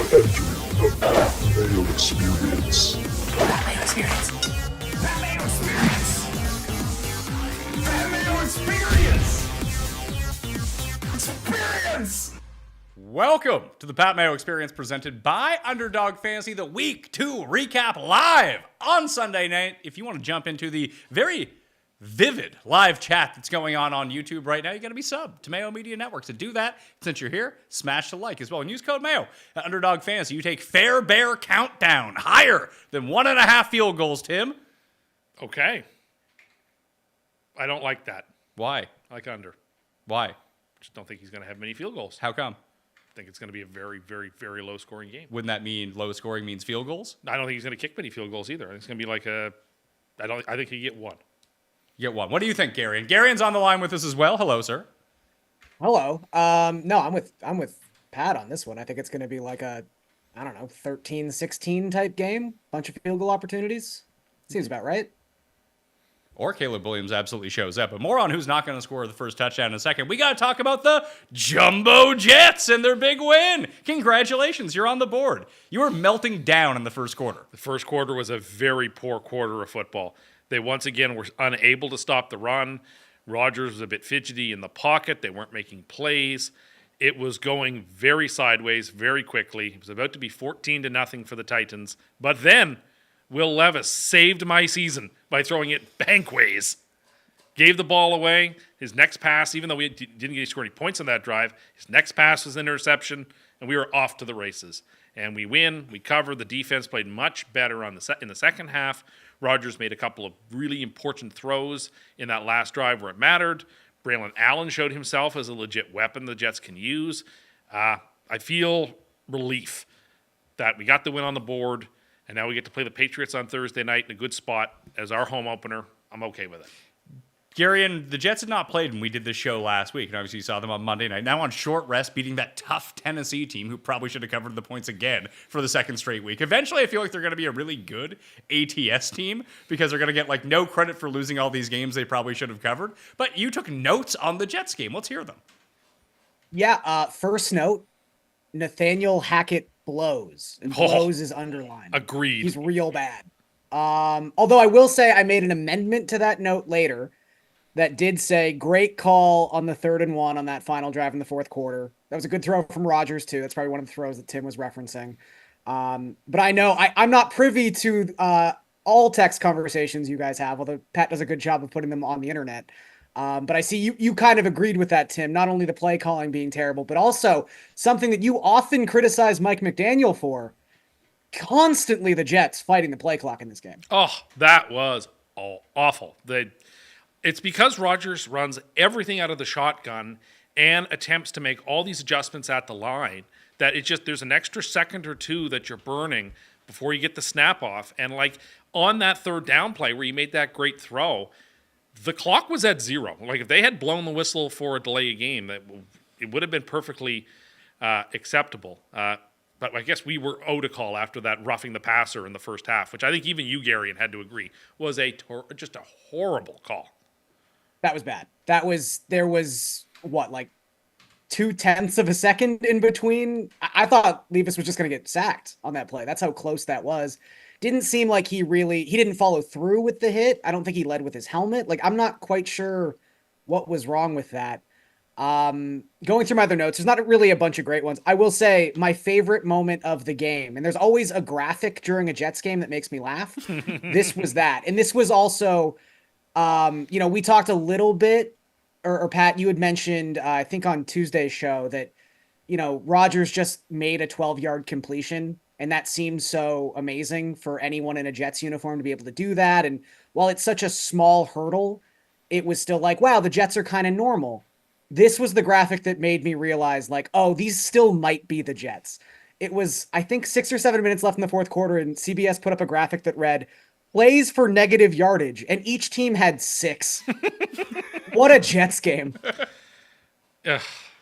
Mayo Experience. Mayo Experience. Mayo Experience. Mayo Experience. Experience. Welcome to the Pat Mayo Experience presented by Underdog Fantasy, the Week 2 recap live on Sunday night. If you want to jump into the very vivid live chat that's going on YouTube right now, you got to be subbed to Mayo Media Network. To do that, since you're here, smash the like as well. And use code Mayo at Underdog Fantasy. You take Fair Bear Countdown higher than 1.5 field goals, Tim. Okay. I don't like that. Why? I like under. Why? Just don't think he's going to have many field goals. How come? I think it's going to be a very, very, very low-scoring game. Wouldn't that mean low scoring means field goals? I don't think he's going to kick many field goals either. I think it's going to be like I think he get one. You get one. What do you think, Garion? Garion's on the line with us as well. Hello, sir. Hello. No, I'm with Pat on this one. I think it's going to be like a, 13-16 type game. Bunch of field goal opportunities. Seems about right. Or Caleb Williams absolutely shows up. But more on who's not going to score the first touchdown in a second. We got to talk about the Jumbo Jets and their big win. Congratulations, you're on the board. You were melting down in the first quarter. The first quarter was a very poor quarter of football. They once again were unable to stop the run. Rodgers was a bit fidgety in the pocket. They weren't making plays. It was going very sideways very quickly. It was about to be 14-0 for the Titans. But then Will Levis saved my season by throwing it bankways. Gave the ball away. His next pass, even though we didn't get to score any points on that drive, his next pass was an interception, and we were off to the races. And we win. We cover. The defense played much better in the second half. Rodgers made a couple of really important throws in that last drive where it mattered. Braylon Allen showed himself as a legit weapon the Jets can use. I feel relief that we got the win on the board, and now we get to play the Patriots on Thursday night in a good spot as our home opener. I'm okay with it. Garion, the Jets had not played when we did this show last week, and obviously you saw them on Monday night. Now on short rest, beating that tough Tennessee team who probably should have covered the points again for the second straight week. Eventually, I feel like they're going to be a really good ATS team because they're going to get no credit for losing all these games they probably should have covered. But you took notes on the Jets game. Let's hear them. Yeah, first note, Nathaniel Hackett blows. And blows is underlined. Agreed. He's real bad. Although I will say I made an amendment to that note later that did say, great call on the 3rd and 1 on that final drive in the fourth quarter. That was a good throw from Rodgers, too. That's probably one of the throws that Tim was referencing. But I know I'm not privy to all text conversations you guys have, although Pat does a good job of putting them on the internet. But I see you kind of agreed with that, Tim. Not only the play calling being terrible, but also something that you often criticize Mike McDaniel for. Constantly the Jets fighting the play clock in this game. Oh, that was awful. It's because Rodgers runs everything out of the shotgun and attempts to make all these adjustments at the line that there's an extra second or two that you're burning before you get the snap off. And on that third down play where you made that great throw, the clock was at 0. If they had blown the whistle for a delay of game, it would have been perfectly acceptable. But I guess we were owed a call after that roughing the passer in the first half, which I think even you, Garion, had to agree was just a horrible call. That was bad. There was 0.2 of a second in between. I thought Levis was just going to get sacked on that play. That's how close that was. Didn't seem like he didn't follow through with the hit. I don't think he led with his helmet. I'm not quite sure what was wrong with that. Going through my other notes, there's not really a bunch of great ones. I will say my favorite moment of the game, and there's always a graphic during a Jets game that makes me laugh. This was that. And this was also, we talked a little bit, or Pat, you had mentioned, I think on Tuesday's show that, Rodgers just made a 12-yard completion. And that seems so amazing for anyone in a Jets uniform to be able to do that. And while it's such a small hurdle, it was still wow, the Jets are kind of normal. This was the graphic that made me realize these still might be the Jets. It was, I think, 6 or 7 minutes left in the fourth quarter, and CBS put up a graphic that read, plays for negative yardage, and each team had 6. What a Jets game.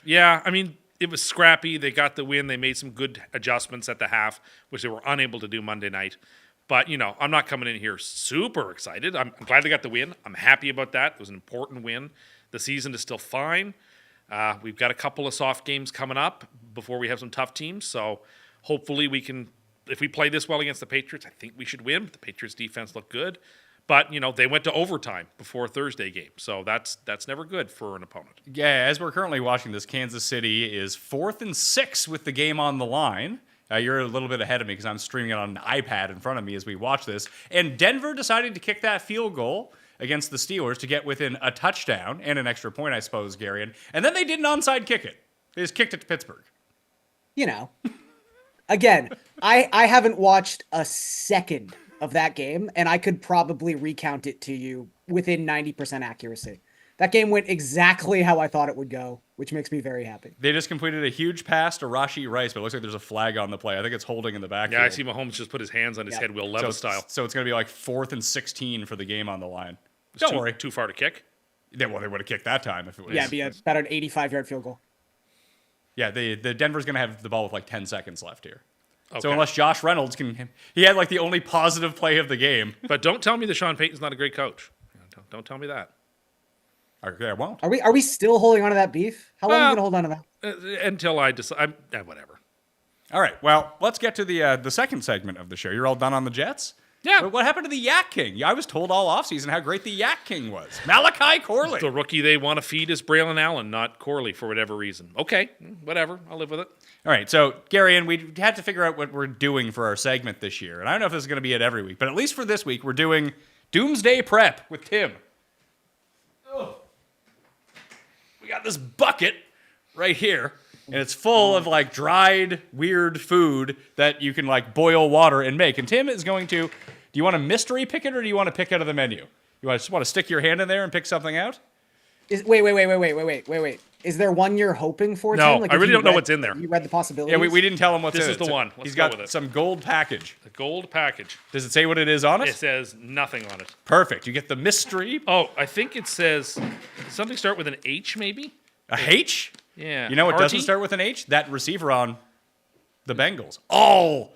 Yeah, I mean, it was scrappy. They got the win. They made some good adjustments at the half, which they were unable to do Monday night. But, I'm not coming in here super excited. I'm glad they got the win. I'm happy about that. It was an important win. The season is still fine. We've got a couple of soft games coming up before we have some tough teams. So Hopefully we can, if we play this well against the Patriots, I think we should win. The Patriots defense looked good. But, they went to overtime before Thursday game. So that's never good for an opponent. Yeah, as we're currently watching this, Kansas City is 4th and 6 with the game on the line. You're a little bit ahead of me because I'm streaming it on an iPad in front of me as we watch this. And Denver decided to kick that field goal against the Steelers to get within a touchdown and an extra point, I suppose, Garion. And then they did an onside kick it. They just kicked it to Pittsburgh. Again, I haven't watched a second of that game, and I could probably recount it to you within 90% accuracy. That game went exactly how I thought it would go, which makes me very happy. They just completed a huge pass to Rashee Rice, but it looks like there's a flag on the play. I think it's holding in the backfield. Yeah, I see Mahomes just put his hands on his head, Will Levis style. So it's going to be like 4th and 16 for the game on the line. Don't worry. Too far to kick? They would have kicked that time if it was. Yeah, it'd be about an 85-yard field goal. Yeah, the Denver's going to have the ball with like 10 seconds left here. Okay. So unless Josh Reynolds he had like the only positive play of the game. But don't tell me that Sean Payton's not a great coach. Don't tell me that. Okay, I won't. Are we still holding on to that beef? How long are you gonna hold on to that? Until I decide. Whatever. All right. Well, let's get to the second segment of the show. You're all done on the Jets? Yeah. But what happened to the Yak King? I was told all offseason how great the Yak King was. Malachi Corley. The rookie they want to feed is Braylon Allen, not Corley, for whatever reason. Okay, whatever. I'll live with it. All right, so, Garion, we had to figure out what we're doing for our segment this year. And I don't know if this is going to be it every week, but at least for this week, we're doing Doomsday Prep with Tim. Oh. We got this bucket right here, and it's full of, like, dried, weird food that you can, like, boil water and make. And Tim is going to... Do you want to mystery pick it, or do you want to pick out of the menu? You just want to stick your hand in there and pick something out? Wait. Is there one you're hoping for, No, Tim? Like, I if really you don't know read- what's in there. You read the possibilities? Yeah, we didn't tell him what's This in is it. the one. Let's He's go got with it. some gold package. The gold package. Does it say what it is on It it? says nothing on it. Perfect. You get the mystery. Oh, I think it says something start with an H, maybe? A H? Yeah. You know what Hearty? doesn't start with an H? That receiver on the Bengals. Oh,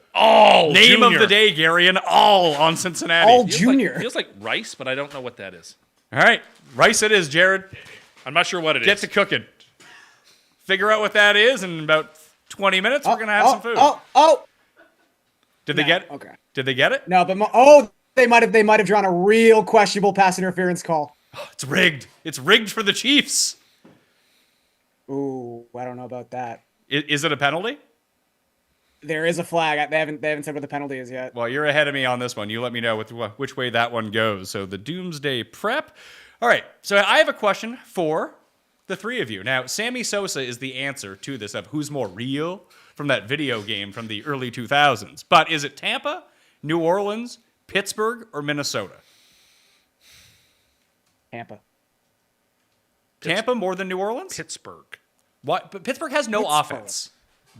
Name Junior. of the day, Garion. All on Cincinnati. All Feels Junior. Feels like rice, but I don't know what that is. All right. Rice it is, Jared. I'm not sure what it is. Get to cooking. Figure out what that is. In about 20 minutes, we're going to have some food. Did they get it? Okay. Did they get it? No, but they might have drawn a real questionable pass interference call. It's rigged. It's rigged for the Chiefs. Ooh, I don't know about that. Is it a penalty? There is a flag. They haven't said what the penalty is yet. Well, you're ahead of me on this one. You let me know which way that one goes. So the Doomsday Prep. All right. So I have a question for the three of you. Now, Sammy Sosa is the answer to this of who's more real from that video game from the early 2000s. But is it Tampa, New Orleans, Pittsburgh, or Minnesota? Tampa. Tampa more than New Orleans? Pittsburgh. What? But Pittsburgh has no offense.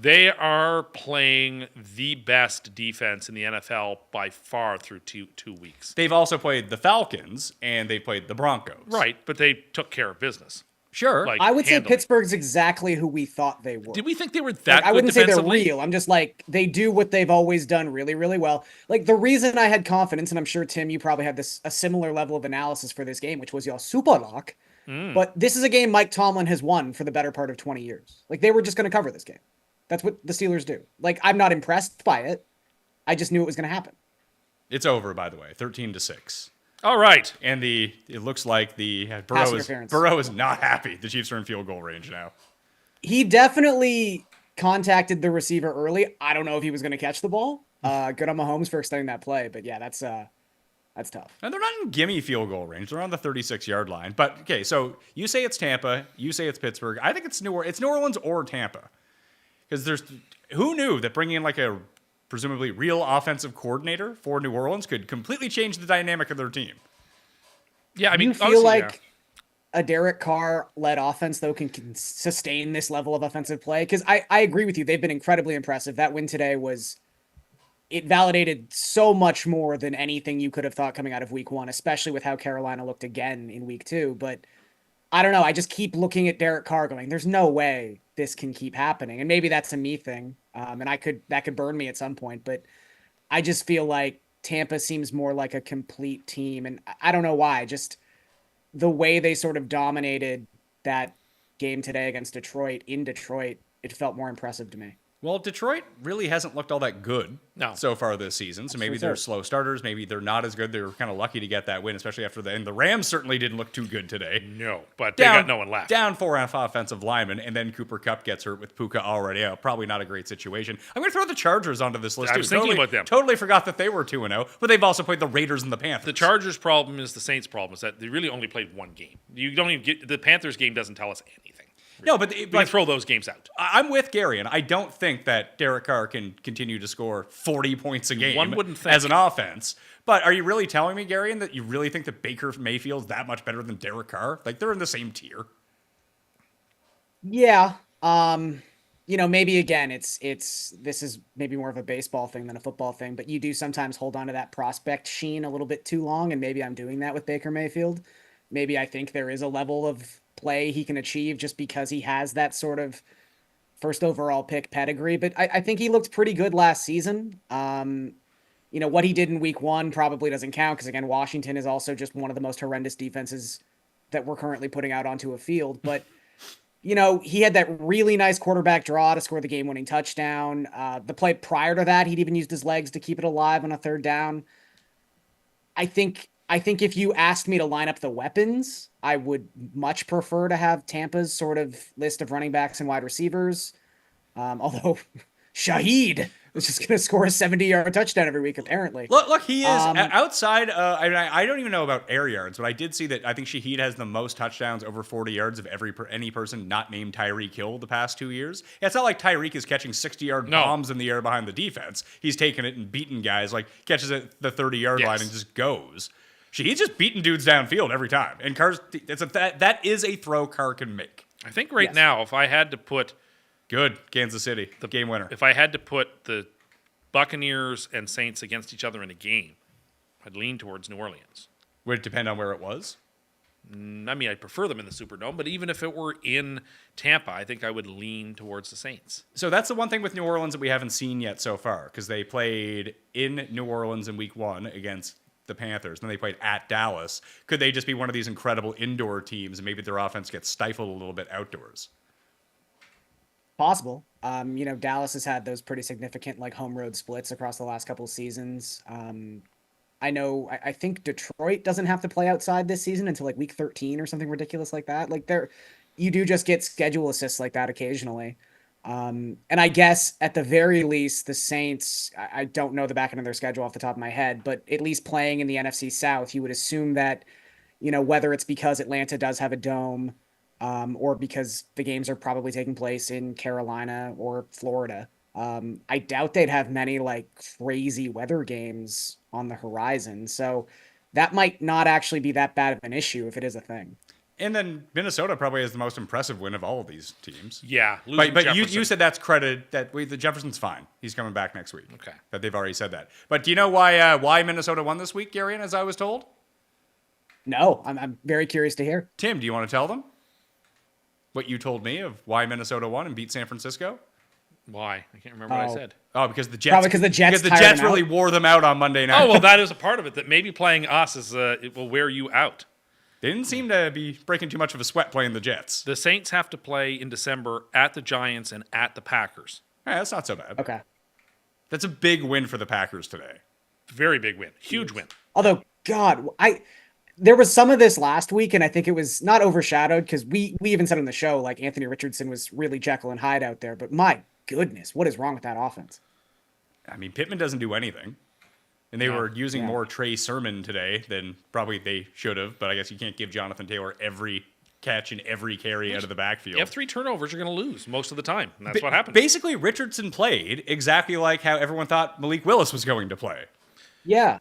They are playing the best defense in the NFL by far through two weeks. They've also played the Falcons and they played the Broncos. Right, but they took care of business. Sure. Like, I would say handily. Pittsburgh's exactly who we thought they were. Did we think they were that I good wouldn't say they're defensively? real. I'm just like, they do what they've always done really, really well. Like, the reason I had confidence, and I'm sure, Tim, you probably had a similar level of analysis for this game, which was your super lock. But this is a game Mike Tomlin has won for the better part of 20 years. Like, they were just going to cover this game. That's what the Steelers do. Like, I'm not impressed by it. I just knew it was going to happen. It's over, by the way, 13-6. All right. And it looks like the Pass interference. Burrow is not happy. The Chiefs are in field goal range now. He definitely contacted the receiver early. I don't know if he was going to catch the ball. Good on Mahomes for extending that play, but yeah, that's tough. And they're not in gimme field goal range. They're on the 36-yard line. But okay, so you say it's Tampa, you say it's Pittsburgh. I think it's New Orleans or Tampa. Because who knew that bringing in like a presumably real offensive coordinator for New Orleans could completely change the dynamic of their team. Yeah, I mean, You feel honestly, like a Derek Carr-led offense, though, can sustain this level of offensive play? Because I agree with you. They've been incredibly impressive. That win today it validated so much more than anything you could have thought coming out of week one, especially with how Carolina looked again in week two. But I don't know. I just keep looking at Derek Carr going, there's no way this can keep happening. And maybe that's a me thing. And that could burn me at some point. But I just feel like Tampa seems more like a complete team. And I don't know why. Just the way they sort of dominated that game today against Detroit in Detroit, it felt more impressive to me. Well, Detroit really hasn't looked all that good so far this season. So maybe they're slow starters. Maybe they're not as good. They were kind of lucky to get that win, especially after and the Rams certainly didn't look too good today. No, but they got no one left. Down 4 offensive linemen, and then Cooper Kupp gets hurt with Puka already out. Probably not a great situation. I'm going to throw the Chargers onto this list, I too. was thinking about them. Totally forgot that they were 2-0, but they've also played the Raiders and the Panthers. The Chargers' problem is the Saints' problem is that they really only played one game. You don't even get the Panthers game doesn't tell us anything. No, but we can throw those games out. I'm with Garion. I don't think that Derek Carr can continue to score 40 points a game One wouldn't think. as an offense. But are you really telling me, Garion, that you really think that Baker Mayfield's that much better than Derek Carr? Like, they're in the same tier. Yeah. Maybe again, this is maybe more of a baseball thing than a football thing, but you do sometimes hold on to that prospect sheen a little bit too long, and maybe I'm doing that with Baker Mayfield. Maybe I think there is a level of play he can achieve just because he has that sort of first overall pick pedigree. But I think he looked pretty good last season. What he did in week 1 probably doesn't count because, again, Washington is also just one of the most horrendous defenses that we're currently putting out onto a field. But, he had that really nice quarterback draw to score the game-winning touchdown. The play prior to that, he'd even used his legs to keep it alive on a third down. I think if you asked me to line up the weapons, I would much prefer to have Tampa's sort of list of running backs and wide receivers. Although Shaheed is just going to score a 70-yard touchdown every week, apparently. Look, he is outside. I don't even know about air yards, but I did see that I think Shaheed has the most touchdowns over 40 yards of any person not named Tyreek Hill the past 2 years. Yeah, it's not like Tyreek is catching 60-yard bombs in the air behind the defense. He's taking it and beating guys, like catches it at the 30-yard line and just goes. He's just beating dudes downfield every time. And Carr's that is a throw Carr can make. I think now, if I had to put Kansas City, the game winner. If I had to put the Buccaneers and Saints against each other in a game, I'd lean towards New Orleans. Would it depend on where it was? I mean, I'd prefer them in the Superdome, but even if it were in Tampa, I think I would lean towards the Saints. So that's the one thing with New Orleans that we haven't seen yet so far, because they played in New Orleans in week 1 against the Panthers. Then they played at Dallas. Could they just be one of these incredible indoor teams and maybe their offense gets stifled a little bit outdoors? Possible. Dallas has had those pretty significant home road splits across the last couple of seasons. I think Detroit doesn't have to play outside this season until week 13 or something ridiculous like that. You do just get schedule assists like that occasionally. And I guess at the very least, the Saints, I don't know the back end of their schedule off the top of my head, but at least playing in the NFC South, you would assume that, whether it's because Atlanta does have a dome, or because the games are probably taking place in Carolina or Florida. I doubt they'd have many crazy weather games on the horizon. So that might not actually be that bad of an issue if it is a thing. And then Minnesota probably has the most impressive win of all of these teams. Yeah. But you said that's credit that the Jefferson's fine. He's coming back next week. Okay. That they've already said that. But do you know why Minnesota won this week, Garion, as I was told? No, I'm very curious to hear. Tim, do you want to tell them what you told me of why Minnesota won and beat San Francisco? Why? I can't remember what I said. Oh, because the Jets. Probably because the Jets really wore them out on Monday night. Oh, well, that is a part of it. That maybe playing us it will wear you out. They didn't seem to be breaking too much of a sweat playing the Jets. The Saints have to play in December at the Giants and at the Packers. Yeah, that's not so bad. Okay. That's a big win for the Packers today. Very big win. Huge win. Although, God, there was some of this last week, and I think it was not overshadowed because we even said on the show, Anthony Richardson was really Jekyll and Hyde out there. But my goodness, what is wrong with that offense? I mean, Pittman doesn't do anything. And they were using more Trey Sermon today than probably they should have. But I guess you can't give Jonathan Taylor every catch and every carry out of the backfield. You have 3 turnovers, you're going to lose most of the time. And that's what happened. Basically, Richardson played exactly like how everyone thought Malik Willis was going to play. Yeah.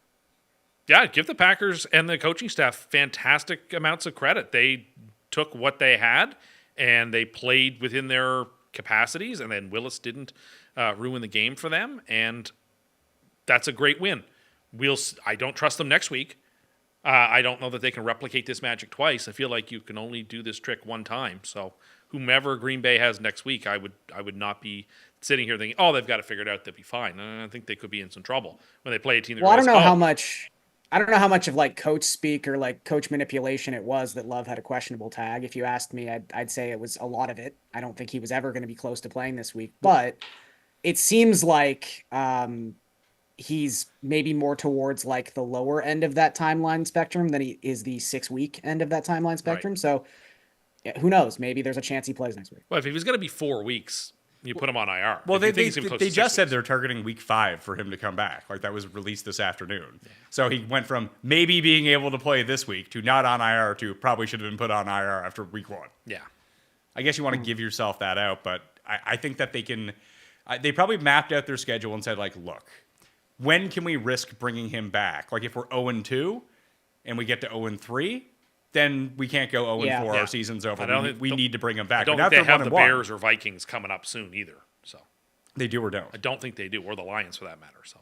Yeah, give the Packers and the coaching staff fantastic amounts of credit. They took what they had, and they played within their capacities, and then Willis didn't ruin the game for them, and that's a great win. I don't trust them next week. I don't know that they can replicate this magic twice. I feel like you can only do this trick one time. So whomever Green Bay has next week, I would not be sitting here thinking, oh, they've got it figured out. They'll be fine. I think they could be in some trouble when they play a team that I don't know how much of coach speak or coach manipulation it was that Love had a questionable tag. If you asked me, I'd say it was a lot of it. I don't think he was ever going to be close to playing this week. But it seems like he's maybe more towards like the lower end of that timeline spectrum than he is the 6-week end of that timeline spectrum. So yeah, who knows? Maybe there's a chance he plays next week. Well, if he was going to be 4 weeks, you put him on IR. Well, If you think he's gonna be close they to just 6 said weeks. they're targeting week 5 for him to come back. Like that was released this afternoon. So he went from maybe being able to play this week to not on IR to probably should have been put on IR after week 1. Yeah. I guess you want to give yourself that out, but I think that they can. They probably mapped out their schedule and said, like, look, when can we risk bringing him back? Like, if we're 0-2 and we get to 0-3, then we can't go 0-4. Yeah. Our season's I over. don't We need to bring him back. I don't But think now they have they're the 1-1. Bears or Vikings coming up soon either. So They do or don't. I don't think they do, or the Lions for that matter. So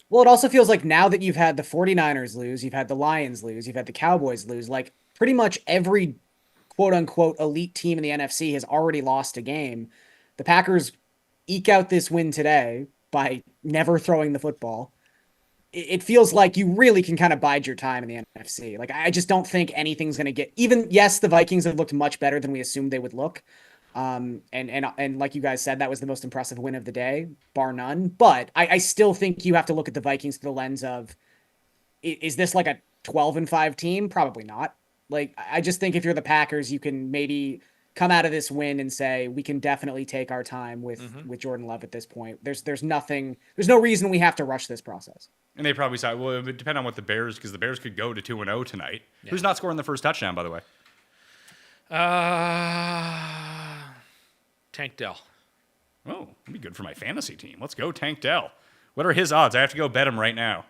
Well, it also feels like now that you've had the 49ers lose, you've had the Lions lose, you've had the Cowboys lose, like pretty much every quote unquote elite team in the NFC has already lost a game. The Packers eke out this win today by never throwing the football. It feels like you really can kind of bide your time in the NFC. Like, I just don't think anything's going to get even. Yes, the Vikings have looked much better than we assumed they would look. And like you guys said, that was the most impressive win of the day, bar none. But I still think you have to look at the Vikings through the lens of, is this like a 12-5 team? Probably not. Like, I just think if you're the Packers, you can maybe come out of this win and say, we can definitely take our time with Jordan Love at this point. There's no reason we have to rush this process. And they probably said, well, it would depend on what the Bears, because the Bears could go to 2-0 tonight. Yeah. Who's not scoring the first touchdown, by the way? Tank Dell. Oh, that'd be good for my fantasy team. Let's go, Tank Dell. What are his odds? I have to go bet him right now.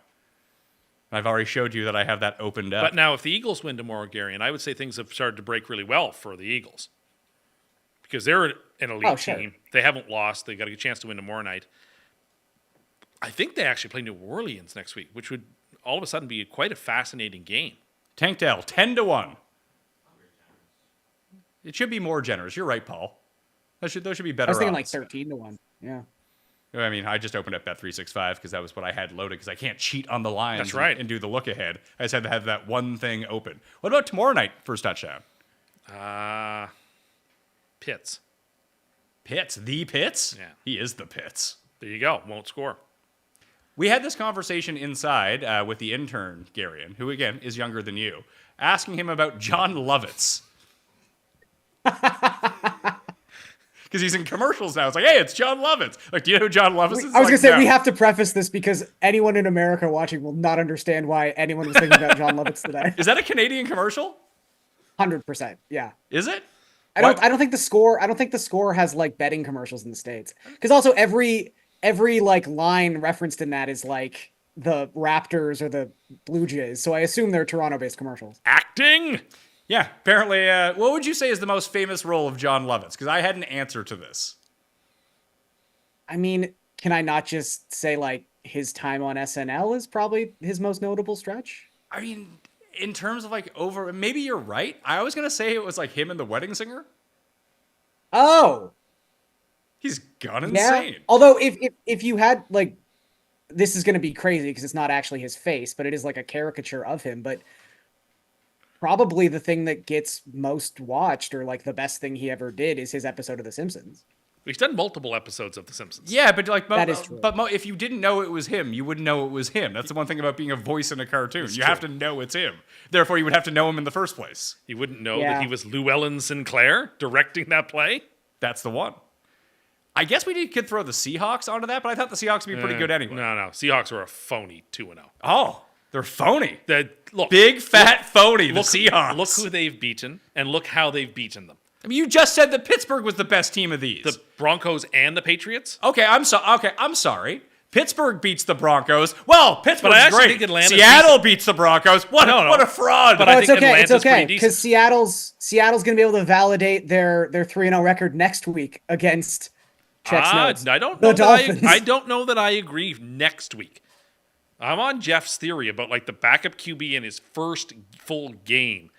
I've already showed you that I have that opened up. But now, if the Eagles win tomorrow, Garion, I would say things have started to break really well for the Eagles. Because they're an elite team. They haven't lost. They got a chance to win tomorrow night. I think they actually play New Orleans next week, which would all of a sudden be quite a fascinating game. Tank Dell, 10-1. It should be more generous. You're right, Paul. Those should be better. I was thinking odds. like 13-1. Yeah. I mean, I just opened up Bet365 because that was what I had loaded because I can't cheat on the lines. That's right. And do the look ahead. I just had to have that one thing open. What about tomorrow night, first touchdown? Pitts. Pitts? The Pitts? Yeah. He is the Pitts. There you go. Won't score. We had this conversation inside with the intern, Garion, who, again, is younger than you, asking him about John Lovitz. Because he's in commercials now. It's like, hey, it's John Lovitz. Like, do you know who John Lovitz is? I was going to say, no. we have to preface this because anyone in America watching will not understand why anyone was thinking about John Lovitz today. Is that a Canadian commercial? 100%. Yeah. Is it? I don't think the score has like betting commercials in the States. Because also every like line referenced in that is like the Raptors or the Blue Jays. So I assume they're Toronto-based commercials. Acting? Yeah, apparently. What would you say is the most famous role of John Lovitz? Because I had an answer to this. I mean, can I not just say like his time on SNL is probably his most notable stretch? I mean, in terms of like maybe you're right. I was going to say it was like him and the Wedding Singer. Oh. He's gone Yeah. insane. Although if you had like, this is going to be crazy because it's not actually his face, but it is like a caricature of him. But probably the thing that gets most watched or like the best thing he ever did is his episode of The Simpsons. He's done multiple episodes of The Simpsons. Yeah, but like, that is true. But if you didn't know it was him, you wouldn't know it was him. That's the one thing about being a voice in a cartoon. You have to know it's him. Therefore, you would have to know him in the first place. You wouldn't know that he was Llewellyn Sinclair directing that play? That's the one. I guess we could throw the Seahawks onto that, but I thought the Seahawks would be pretty good anyway. No. Seahawks are a phony 2-0. Oh, they're phony. Look, Big, fat phony, the Seahawks. Look who they've beaten, and look how they've beaten them. I mean, you just said that Pittsburgh was the best team of these. The Broncos and the Patriots? Okay, I'm sorry. Pittsburgh beats the Broncos. Well, Pittsburgh's actually great. think Atlanta's Seattle beats the Broncos. What a fraud. But I think it's Atlanta's okay pretty because decent. Seattle's going to be able to validate their 3-0 record next week against Check's notes. I don't The know Dolphins. I don't know that I agree next week. I'm on Jeff's theory about like the backup QB in his first full game,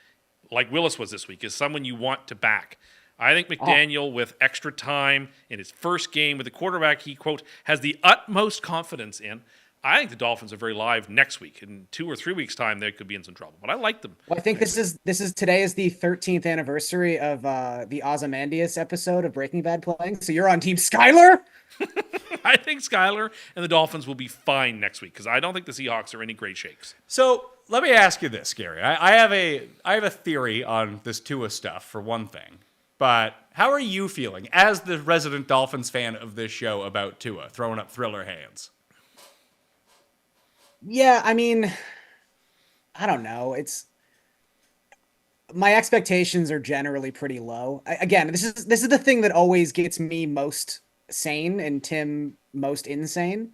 like Willis was this week, is someone you want to back. I think McDaniel, with extra time in his first game with the quarterback he, quote, has the utmost confidence in, I think the Dolphins are very live next week. In 2 or 3 weeks' time, they could be in some trouble. But I like them. Well, I think today is the 13th anniversary of the Ozymandias episode of Breaking Bad playing. So you're on Team Skyler? I think Skyler and the Dolphins will be fine next week because I don't think the Seahawks are any great shakes. So let me ask you this, Gary. I have a theory on this Tua stuff for one thing, but how are you feeling as the resident Dolphins fan of this show about Tua throwing up thriller hands? Yeah, I mean, I don't know. My expectations are generally pretty low. Again, this is the thing that always gets me most sane and Tim most insane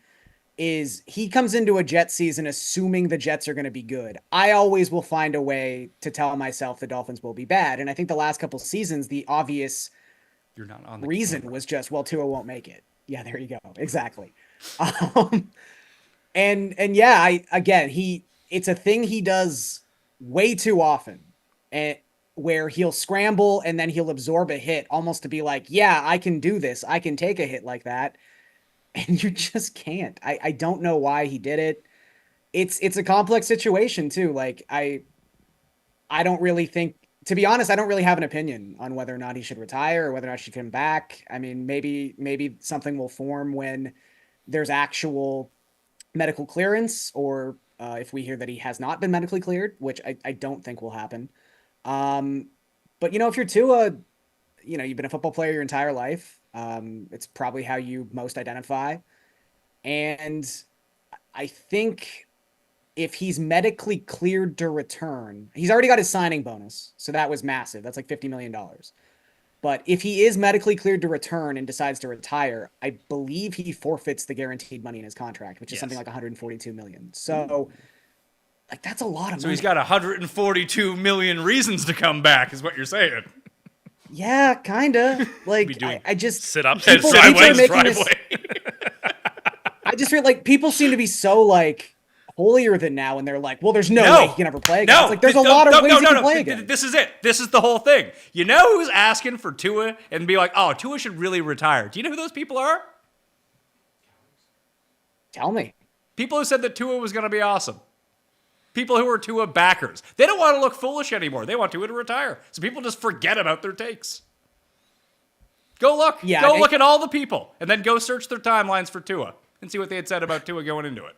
is he comes into a Jets season assuming the Jets are going to be good. I always will find a way to tell myself the Dolphins will be bad. And I think the last couple seasons, the obvious You're not on the reason camera. was just, well, Tua won't make it. Yeah, there you go. Exactly. And yeah, it's a thing he does way too often, and where he'll scramble and then he'll absorb a hit almost to be like, yeah, I can do this. I can take a hit like that. And you just can't. I don't know why he did it. It's a complex situation too. Like I don't really think, to be honest, I don't really have an opinion on whether or not he should retire or whether or not he should come back. I mean, maybe something will form when there's actual medical clearance, or if we hear that he has not been medically cleared, which I don't think will happen. But if you're Tua, you've been a football player your entire life. It's probably how you most identify. And I think if he's medically cleared to return, he's already got his signing bonus. So that was massive. That's like $50 million. But if he is medically cleared to return and decides to retire, I believe he forfeits the guaranteed money in his contract, which is something like $142 million. So, like, that's a lot of money. So he's got 142 million reasons to come back, is what you're saying. Yeah, kinda. Like, I just sit up people sideways are making driveway. I just feel like people seem to be so like holier than now, and they're like, well, there's no way he can ever play again. It's like there's a lot of ways he can play again. This is it. This is the whole thing. You know who's asking for Tua and be like, oh, Tua should really retire? Do you know who those people are? Tell me. People who said that Tua was going to be awesome. People who are Tua backers. They don't want to look foolish anymore. They want Tua to retire. So people just forget about their takes. Go look. Yeah, Look at all the people and then go search their timelines for Tua and see what they had said about Tua going into it.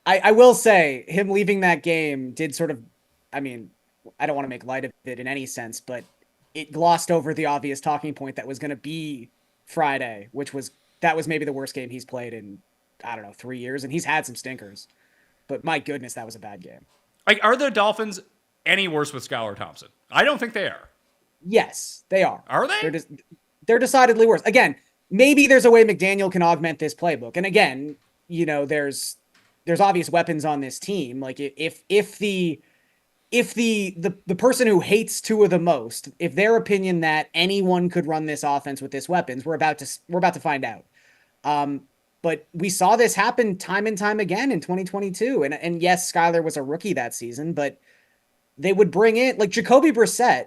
I will say him leaving that game did sort of, I mean, I don't want to make light of it in any sense, but it glossed over the obvious talking point that was going to be Friday, that was maybe the worst game he's played in, I don't know, 3 years. And he's had some stinkers, but my goodness, that was a bad game. Like, are the Dolphins any worse with Skylar Thompson? I don't think they are. Yes, they are. Are they? They're decidedly worse. Again, maybe there's a way McDaniel can augment this playbook. And again, there's obvious weapons on this team. Like if the person who hates Tua the most, if their opinion that anyone could run this offense with this weapons, we're about to find out. But we saw this happen time and time again in 2022. And yes, Skyler was a rookie that season, but they would bring in like Jacoby Brissett,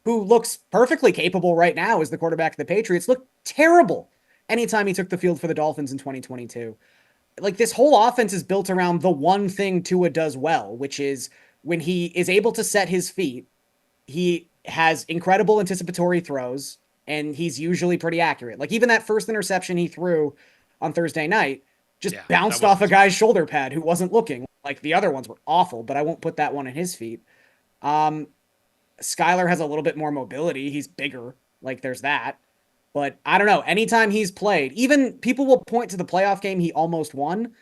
who looks perfectly capable right now as the quarterback of the Patriots, looked terrible anytime he took the field for the Dolphins in 2022. Like, this whole offense is built around the one thing Tua does well, which is when he is able to set his feet, he has incredible anticipatory throws, and he's usually pretty accurate. Like, even that first interception he threw on Thursday night just bounced off a guy's shoulder pad who wasn't looking. Like, the other ones were awful, but I won't put that one in his feet. Skyler has a little bit more mobility. He's bigger. Like, there's that. But I don't know. Anytime he's played, even people will point to the playoff game he almost won.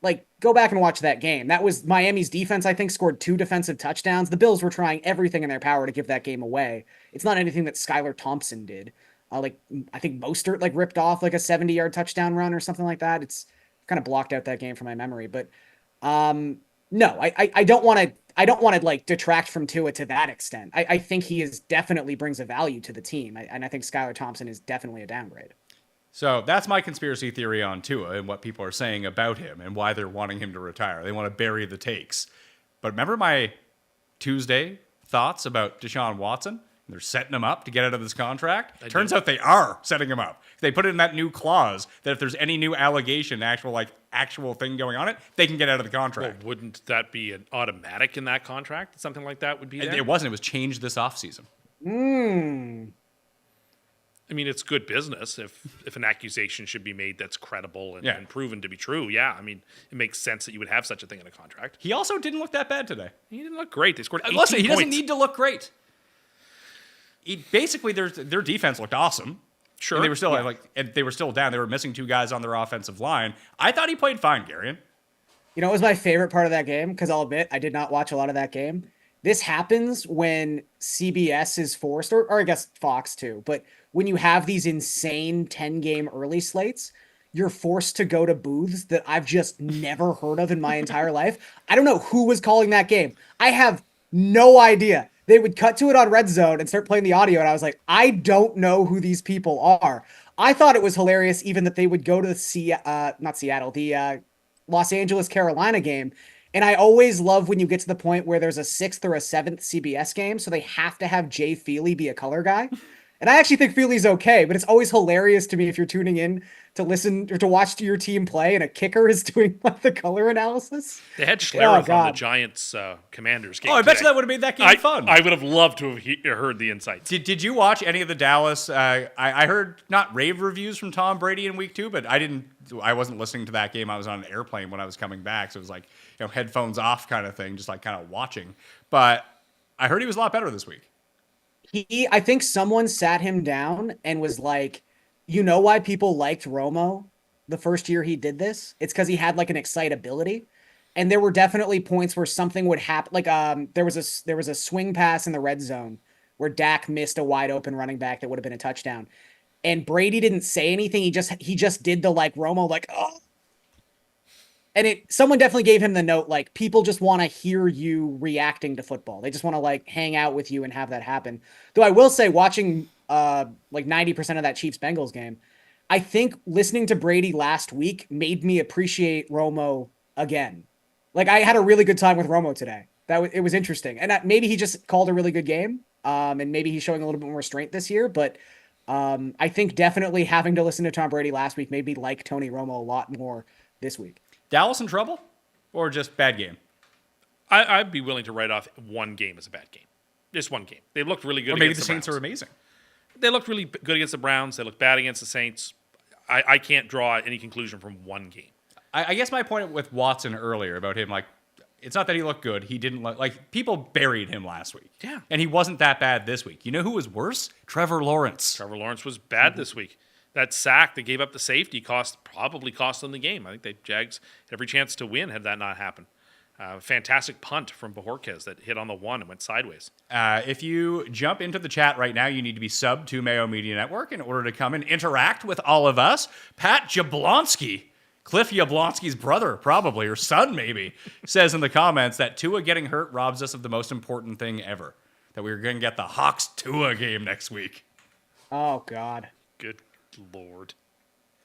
Like, go back and watch that game. That was Miami's defense, I think, scored 2 defensive touchdowns. The Bills were trying everything in their power to give that game away. It's not anything that Skylar Thompson did. I think Mostert ripped off like a 70-yard touchdown run or something like that. It's kind of blocked out that game from my memory. But no, I don't want to like detract from Tua to that extent. I think he definitely brings a value to the team. And I think Skylar Thompson is definitely a downgrade. So that's my conspiracy theory on Tua and what people are saying about him and why they're wanting him to retire. They want to bury the takes. But remember my Tuesday thoughts about Deshaun Watson? They're setting him up to get out of this contract. Turns out they are setting him up. They put in that new clause that if there's any new allegation, actual thing going on it, they can get out of the contract. Well, wouldn't that be an automatic in that contract? Something like that would be there? It wasn't. It was changed this offseason. I mean, it's good business if an accusation should be made that's credible and proven to be true. Yeah, I mean, it makes sense that you would have such a thing in a contract. He also didn't look that bad today. He didn't look great. They scored 18 Listen, he doesn't points. need to look great. Basically, their defense looked awesome. Sure. And they were still they were still down. They were missing 2 guys on their offensive line. I thought he played fine, Garion. You know, it was my favorite part of that game, because I'll admit I did not watch a lot of that game. This happens when CBS is forced, or I guess Fox too, but when you have these insane 10-game early slates, you're forced to go to booths that I've just never heard of in my entire life. I don't know who was calling that game. I have no idea. They would cut to it on Red Zone and start playing the audio, and I was like, I don't know who these people are. I thought it was hilarious even that they would go to the Los Angeles, Carolina game. And I always love when you get to the point where there's a 6th or a 7th CBS game, so they have to have Jay Feely be a color guy. And I actually think Feely's okay, but it's always hilarious to me if you're tuning in to listen or to watch your team play and a kicker is doing the color analysis. They had Schlereth on the Giants Commanders game. Oh, I bet you that would have made that game fun. I would have loved to have heard the insights. Did you watch any of the Dallas? I heard not rave reviews from Tom Brady in week 2, but I wasn't listening to that game. I was on an airplane when I was coming back, so it was like, headphones off kind of thing, just like kind of watching. But I heard he was a lot better this week. I think someone sat him down and was like, you know why people liked Romo the first year he did this? It's because he had an excitability. And there were definitely points where something would happen. There was a swing pass in the red zone where Dak missed a wide open running back that would have been a touchdown. And Brady didn't say anything. He just did the Romo, oh. And someone definitely gave him the note, people just want to hear you reacting to football. They just want to hang out with you and have that happen. Though I will say, watching 90% of that Chiefs-Bengals game, I think listening to Brady last week made me appreciate Romo again. I had a really good time with Romo today. It was interesting. And maybe he just called a really good game, and maybe he's showing a little bit more strength this year. But I think definitely having to listen to Tom Brady last week made me like Tony Romo a lot more this week. Dallas in trouble? Or just bad game? I'd be willing to write off one game as a bad game. Just one game. They looked really good against the Saints Browns. are amazing. They looked really good against the Browns. They looked bad against the Saints. I can't draw any conclusion from one game. I guess my point with Watson earlier about him, it's not that he looked good. He didn't people buried him last week. Yeah. And he wasn't that bad this week. You know who was worse? Trevor Lawrence. Trevor Lawrence was bad this week. That sack that gave up the safety probably cost them the game. I think the Jags had every chance to win had that not happened. Fantastic punt from Bajorquez that hit on the 1 and went sideways. If you jump into the chat right now, you need to be subbed to Mayo Media Network in order to come and interact with all of us. Pat Jablonski, Cliff Jablonski's brother, probably, or son maybe, says in the comments that Tua getting hurt robs us of the most important thing ever, that we're going to get the Hawks-Tua game next week. Oh, God. Good Lord.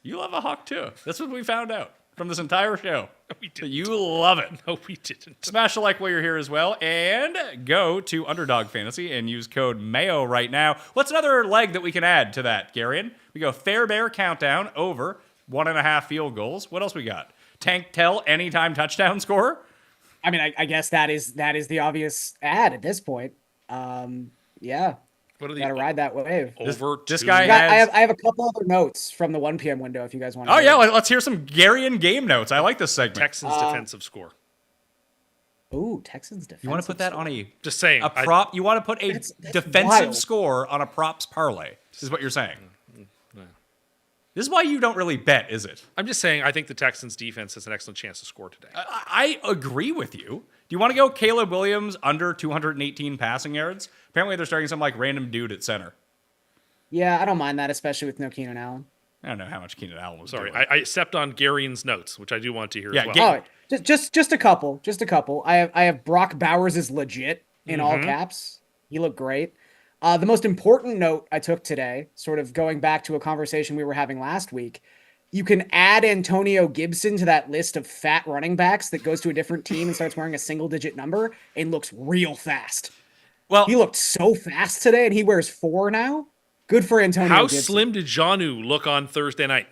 You love a Hawk too. That's what we found out from this entire show. No, we didn't. You love it. No, we didn't. Smash the like while you're here as well. And go to Underdog Fantasy and use code MAYO right now. What's another leg that we can add to that, Garion? We go Fair Bear Countdown over 1.5 field goals. What else we got? Tank Tell anytime touchdown scorer? I mean, I guess that is the obvious ad at this point. Yeah. What are the Gotta ride that wave. This guy I have a couple other notes from the 1 p.m. window if you guys want to. Oh, yeah. Let's hear some Garion game notes. I like this segment. Texans defensive score. Ooh, Texans defensive. You want to put that on Just saying. a prop? You want to put a That's defensive wild. score on a props parlay? This is what you're saying. This is why you don't really bet, is it? I'm just saying I think the Texans defense has an excellent chance to score today. I agree with you. Do you want to go Caleb Williams under 218 passing yards? Apparently they're starting some random dude at center. Yeah, I don't mind that, especially with no Keenan Allen. I don't know how much Keenan Allen was Sorry, doing. I stepped on Garion's notes, which I do want to hear Yeah, as well. Oh, just a couple. I have Brock Bowers is legit in all caps. He looked great. The most important note I took today, sort of going back to a conversation we were having last week, you can add Antonio Gibson to that list of fat running backs that goes to a different team and starts wearing a single-digit number and looks real fast. Well, He looked so fast today, and he wears 4 now. Good for Antonio How Gibson. slim did Janu look on Thursday night?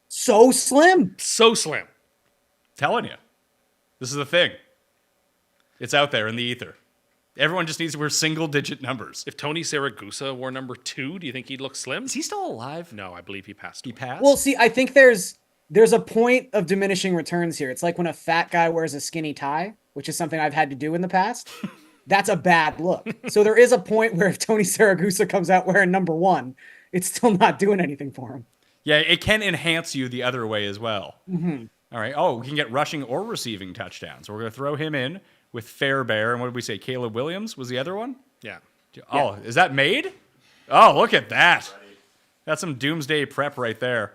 So slim. So slim. telling you, this is the thing. It's out there in the ether. Everyone just needs to wear single-digit numbers. If Tony Saragusa wore number 2, do you think he'd look slim? Is he still alive? No, I believe he passed. He away. passed? Well, see, I think there's a point of diminishing returns here. It's like when a fat guy wears a skinny tie, which is something I've had to do in the past. That's a bad look. So there is a point where if Tony Saragusa comes out wearing number 1, it's still not doing anything for him. yeah, it can enhance you the other way as well. Mm-hmm. All right. Oh, we can get rushing or receiving touchdowns. So we're going to throw him in with Fairbairn. And what did we say? Caleb Williams was the other one? Yeah. Oh, is that made? Oh, look at that. That's some doomsday prep right there.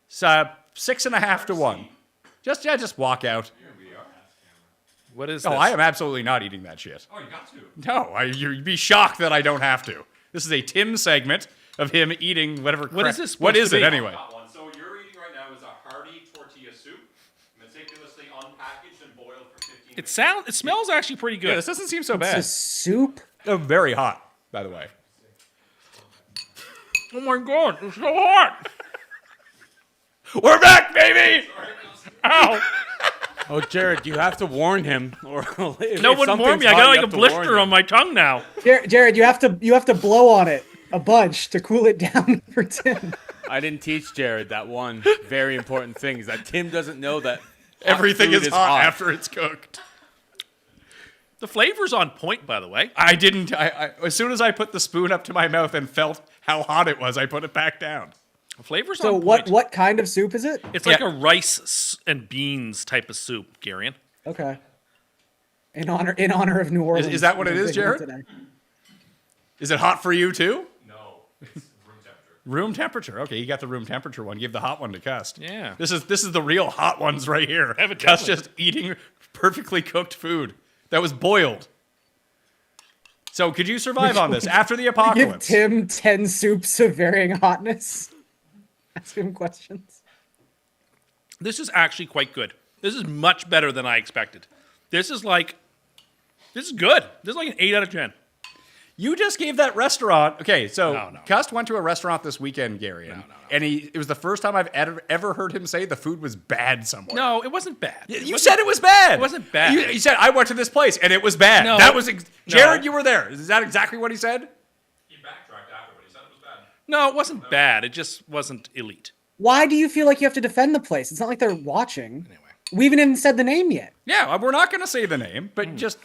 It's 6.5 to 1. Just walk out. What is Oh, this? I am absolutely not eating that shit. Oh, you got to. No, you'd be shocked that I don't have to. This is a Tim segment of him eating whatever crap. What is this What supposed is to it be? anyway? Got one. So what you're eating right now is a hearty tortilla soup, meticulously unpackaged and boiled for 15 minutes. It smells actually pretty good. Yeah, this doesn't seem so It's bad. a soup. Oh, very hot, by the way. Oh my god, it's so hot. We're back, baby! Ow. Oh, Jared, you have to warn him. Or if No one warned me. I got like a blister on my tongue now. Jared, you have to blow on it a bunch to cool it down for Tim. I didn't teach Jared that one very important thing is that Tim doesn't know that hot Everything food is hot after it's cooked. The flavor's on point, by the way. I didn't. As soon as I put the spoon up to my mouth and felt how hot it was, I put it back down. The flavor's So on point. what kind of soup is it? It's like Yeah. a rice and beans type of soup, Garion. Okay. In honor of New Orleans. Is that what it is, Jared? Today. Is it hot for you too? No, it's room temperature. Room temperature. Okay, you got the room temperature one. Give the hot one to Cust. Yeah. This is the real hot ones right here. Evidently. Cust just eating perfectly cooked food that was boiled. So could you survive on this after the Give apocalypse? Tim 10 soups of varying hotness. Ask him questions. This is actually quite good. This is much better than I expected. This is good. This is like an 8 out of 10. You just gave that restaurant. Okay, so No. Cust went to a restaurant this weekend, Garion, and it was the first time I've ever heard him say the food was bad somewhere. No, it wasn't bad. You said it was bad. It wasn't bad. You said I went to this place and it was bad. No. That was Jared. No. You were there. Is that exactly what he said? He backtracked after, but he said it was bad. No, it wasn't bad. It just wasn't elite. Why do you feel like you have to defend the place? It's not like they're watching. Anyway. We haven't said the name yet. Yeah, we're not going to say the name, but just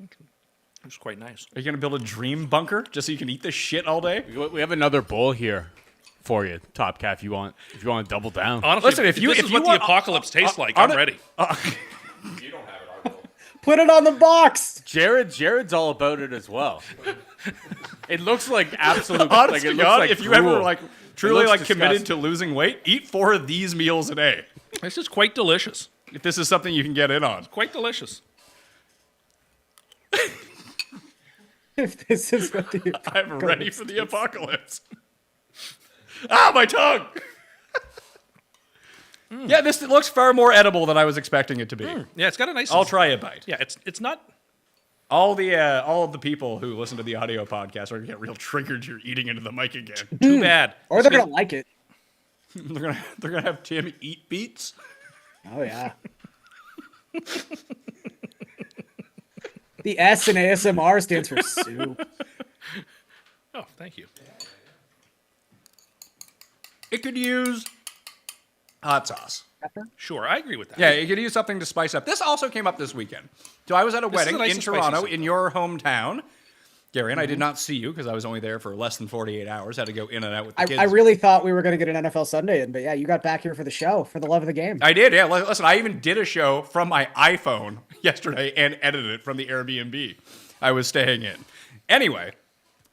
It was quite nice. are you going to build a dream bunker just so you can eat this shit all day? We have another bowl here for you, Top Cat. If you want to double down. Honestly, Listen, if you- this if is you what want- the apocalypse tastes like, on I'm it- ready. You don't have it, I will. Put it on the box. Jared's all about it as well. It looks like absolute. Honest like to it looks God, like if you ever gruel. like truly looks like committed disgusting. to losing weight, eat 4 of these meals a day. This is quite delicious. If this is something you can get in on. Quite delicious. If this is what the I'm ready for the apocalypse. Ah, my tongue! Yeah, this looks far more edible than I was expecting it to be. Yeah, it's got a nice. I'll try a bite. Yeah, it's not. All of the people who listen to the audio podcast are gonna get real triggered. You're eating into the mic again. Too bad. Or they're gonna like it. they're gonna have Tim eat beets. Oh yeah. The S in ASMR stands for soup. Oh, thank you. It could use hot sauce. Sure, I agree with that. Yeah, it could use something to spice up. This also came up this weekend. So I was at a is a wedding nice in and spicy Toronto, soup, in though. your hometown. Gary, and I did not see you because I was only there for less than 48 hours. Had to go in and out with the kids. I really thought we were going to get an NFL Sunday in, but yeah, you got back here for the show, for the love of the game. I did, yeah. Listen, I even did a show from my iPhone yesterday and edited it from the Airbnb I was staying in. Anyway,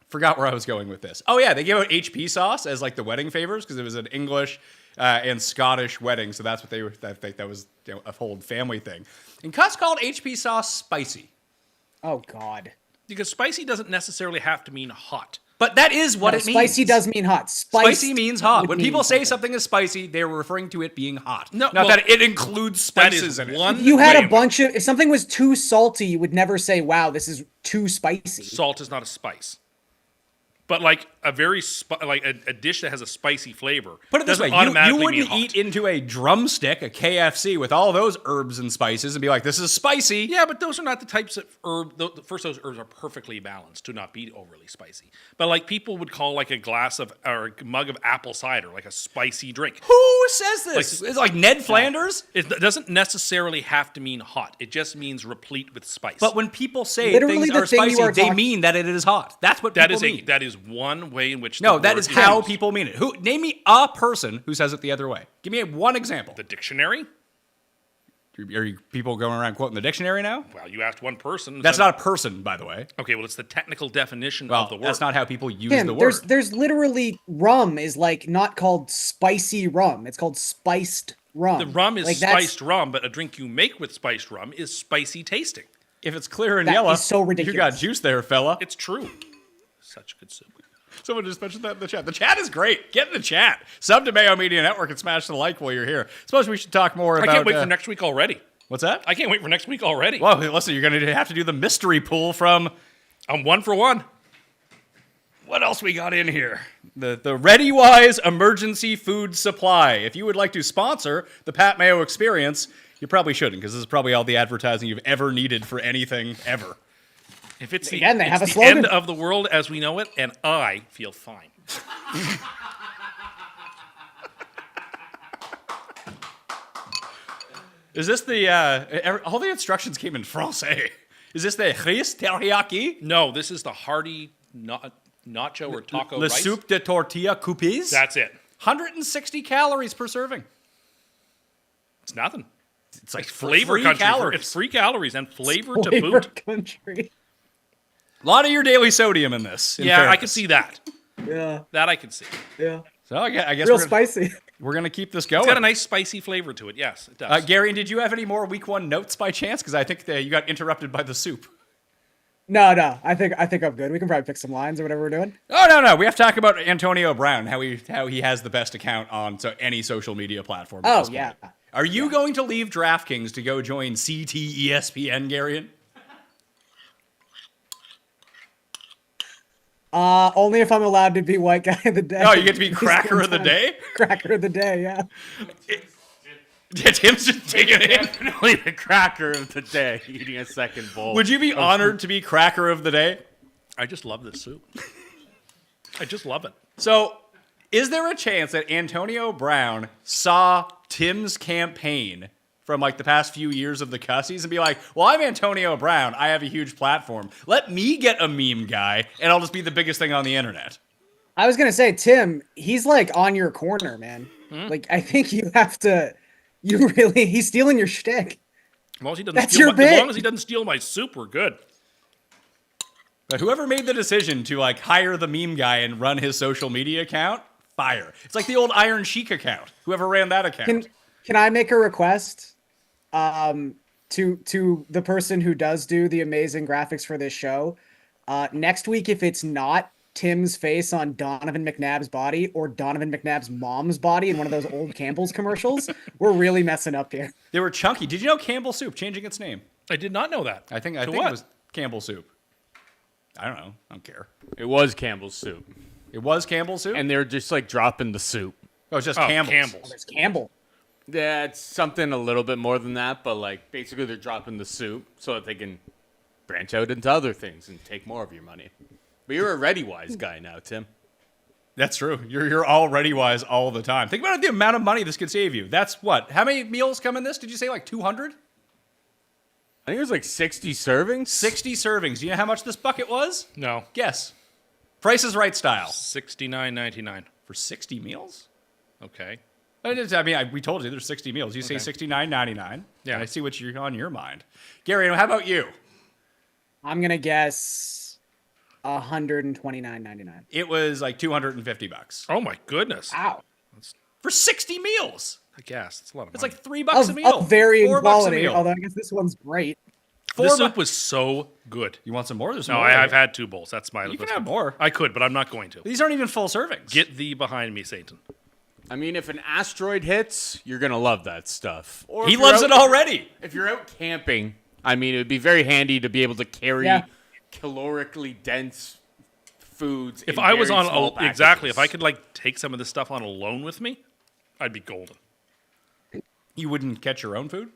forgot where I was going with this. Oh yeah, they gave out HP sauce as like the wedding favors because it was an English and Scottish wedding, so that's what they were. I think that was a whole family thing. And Cust called HP sauce spicy. Oh God. Because spicy doesn't necessarily have to mean hot. But that is what No, it means. spicy does mean hot. Spicy means hot. would When mean people say something. something is spicy, they're referring to it being hot. No, Not well, that it includes That spices is in it. one. If you had wait, a bunch of, if something was too salty, you would never say, "Wow, this is too spicy." Salt is not a spice. But like a very a dish that has a spicy flavor. Put it this way: doesn't automatically you mean wouldn't hot. eat into a drumstick, a KFC, with all those herbs and spices, and be like, "This is spicy." Yeah, but those are not the types of herb. First, those herbs are perfectly balanced to not be overly spicy. But like people would call like a glass of or a mug of apple cider like a spicy drink. Who says this? It's like Ned Flanders. It doesn't necessarily have to mean hot. It just means replete with spice. But when people say Literally things the are thing you spicy, are they talking- mean that it is hot. That's what that people is mean. that is one way in which No, the that word is how used. people mean it. Who? Name me a person who says it the other way. Give me one example. The dictionary. Are you people going around quoting the dictionary now? Well, you asked one person. That's not a person, by the way. Okay. Well, it's the technical definition Well, of the word. that's not how people use Tim, the word. there's literally rum is like not called spicy rum. It's called spiced rum. The rum is Like, that's- spiced rum, but a drink you make with spiced rum is spicy tasting. If it's clear and That yellow, is so you got ridiculous. juice there, fella. It's true. Such good soup. Someone just mentioned that in the chat. The chat is great. Get in the chat. Sub to Mayo Media Network and smash the like while you're here. Suppose we should talk more about... I can't wait for next week already. What's that? I can't wait for next week already. Well, listen, you're going to have to do the mystery pool from... I'm 1 for 1. What else we got in here? The ReadyWise Emergency Food Supply. If you would like to sponsor the Pat Mayo Experience, you probably shouldn't, because this is probably all the advertising you've ever needed for anything ever. If it's the, Again, they it's have a the slogan. end of the world as we know it, and I feel fine. Is this the... all the instructions came in Francais. Is this the riz teriyaki? No, this is the hearty nacho or taco Le rice. soupe de tortilla coupes? That's it. 160 calories per serving. It's nothing. It's like Flavor free country. calories. It's free calories and flavor to Flavor boot. country. A lot of your daily sodium in this. in Yeah, I fairness. can see that. Yeah, That I can see. yeah. So I guess Real we're gonna, spicy. we're gonna keep this going. It's got a nice spicy flavor to it. Yes, it does. Gary, did you have any more week 1 notes by chance? Because I think that you got interrupted by the soup. No. I think I'm good. We can probably pick some lines or whatever we're doing. Oh no, we have to talk about Antonio Brown, how he has the best account on any social media platform. at Oh this point. yeah. Are you going to leave DraftKings to go join CT ESPN, Garion? Only if I'm allowed to be white guy of the day. Oh, you get to be cracker of the day? Cracker of the day, yeah. Yeah, Tim's just taking it in. Definitely the cracker of the day, eating a second bowl. Would you be honored to be cracker of the day? I just love this soup. I just love it. So, is there a chance that Antonio Brown saw Tim's campaign from like the past few years of the Cussies and be like, well, I'm Antonio Brown. I have a huge platform. Let me get a meme guy and I'll just be the biggest thing on the internet. I was gonna say, Tim, he's like on your corner, man. Like I think you have to. He's stealing your shtick. As long as he doesn't That's steal your my, as bit. long as he doesn't steal my soup, we're good. But whoever made the decision to like hire the meme guy and run his social media account, fire. It's like the old Iron Sheik account. Whoever ran that account. Can I make a request? To the person who does do the amazing graphics for this show, next week, if it's not Tim's face on Donovan McNabb's body or Donovan McNabb's mom's body in one of those old Campbell's commercials, we're really messing up here. They were chunky. Did you know Campbell Soup changing its name? I did not know that. I think To it what? was Campbell Soup. I don't know. I don't care. It was Campbell's soup. It was Campbell Soup? And they're just like dropping the soup. Oh, it's just Oh, Campbell's. Campbell's. There's Campbell. Yeah, it's something a little bit more than that, but like basically they're dropping the soup so that they can branch out into other things and take more of your money. But you're a ReadyWise guy now, Tim. That's true. You're already wise all the time. Think about the amount of money this could save you. That's what? How many meals come in this? Did you say like 200? I think it was like 60 servings. 60 servings. Do you know how much this bucket was? No. Guess. Price is Right style. $69.99. For 60 meals? Okay. We told you there's 60 meals. You say $69.99. Yeah. And I see what's on your mind. Gary, how about you? I'm gonna guess $129.99. It was like $250 Oh my goodness. Wow. for 60 meals. I guess it's a lot of It's money. like $3 a meal. Of varying $4 a quality, meal. although I guess this one's great. 4 This soup was so good. You want some more? There's some No, more. I've had 2 bowls. That's my. You can have more. I could, but I'm not going to. These aren't even full servings. Get thee behind me, Satan. I mean, if an asteroid hits, you're gonna love that stuff. Or He if you're loves out- it already. If you're out camping, I mean, it would be very handy to be able to carry calorically dense foods. If in I was very on small exactly, if I packages. could like take some of this stuff on alone with me, I'd be golden. You wouldn't catch your own food?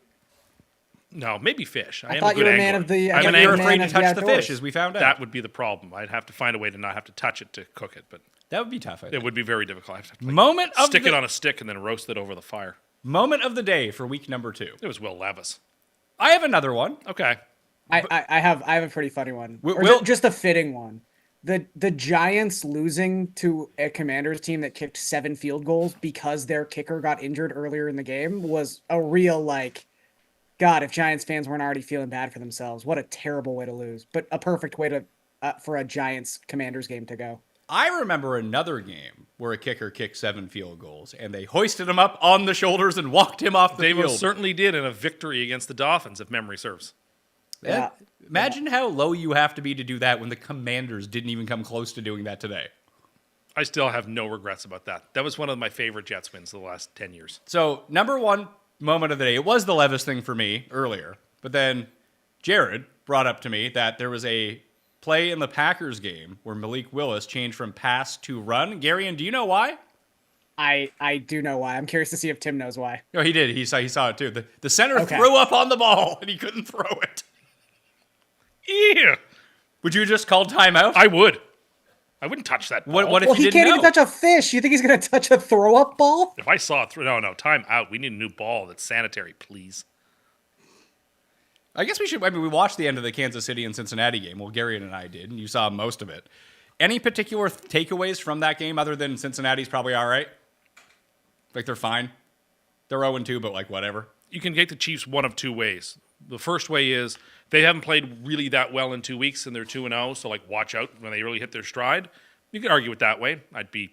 No, maybe fish. I am thought a you good were a man angler. of the- I'm Yeah, an you're You're a angler. afraid man to of the touch the fish, outdoors. as we found out. That would be the problem. I'd have to find a way to not have to touch it to cook it, but That would be tough, I it think. would be very difficult. I'd have to like, Moment of stick the, it on a stick and then roast it over the fire. Moment of the day for week number 2. It was Will Levis. I have another one. Okay. I have a pretty funny one. Or Will- just a fitting one. The Giants losing to a Commanders team that kicked 7 field goals because their kicker got injured earlier in the game was a real God, if Giants fans weren't already feeling bad for themselves, what a terrible way to lose. But a perfect way to for a Giants Commanders game to go. I remember another game where a kicker kicked 7 field goals, and they hoisted him up on the shoulders and walked him off the They field. most certainly did in a victory against the Dolphins, if memory serves. Yeah. Imagine how low you have to be to do that when the Commanders didn't even come close to doing that today. I still have no regrets about that. That was one of my favorite Jets wins of the last 10 years. So, number 1 moment of the day, it was the Levis thing for me earlier, but then Jared brought up to me that there was a play in the Packers game where Malik Willis changed from pass to run. Garion, do you know why? I do know why. I'm curious to see if Tim knows why. No, he did. He saw it too. The center Okay. threw up on the ball and he couldn't throw it. Yeah. Would you just call timeout? I would. I wouldn't touch that ball. What if Well, you he didn't can't know? even touch a fish. You think he's gonna touch a throw-up ball? If I saw it through, no, time out. We need a new ball that's sanitary, please. I guess we should. I mean, we watched the end of the Kansas City and Cincinnati game. Well, Garion and I did, and you saw most of it. Any particular takeaways from that game other than Cincinnati's probably all right? Like they're fine. They're 0-2, but like whatever. You can take the Chiefs one of 2 ways. The first way is they haven't played really that well in 2 weeks, and they're 2-0. So like, watch out when they really hit their stride. You could argue it that way. I'd be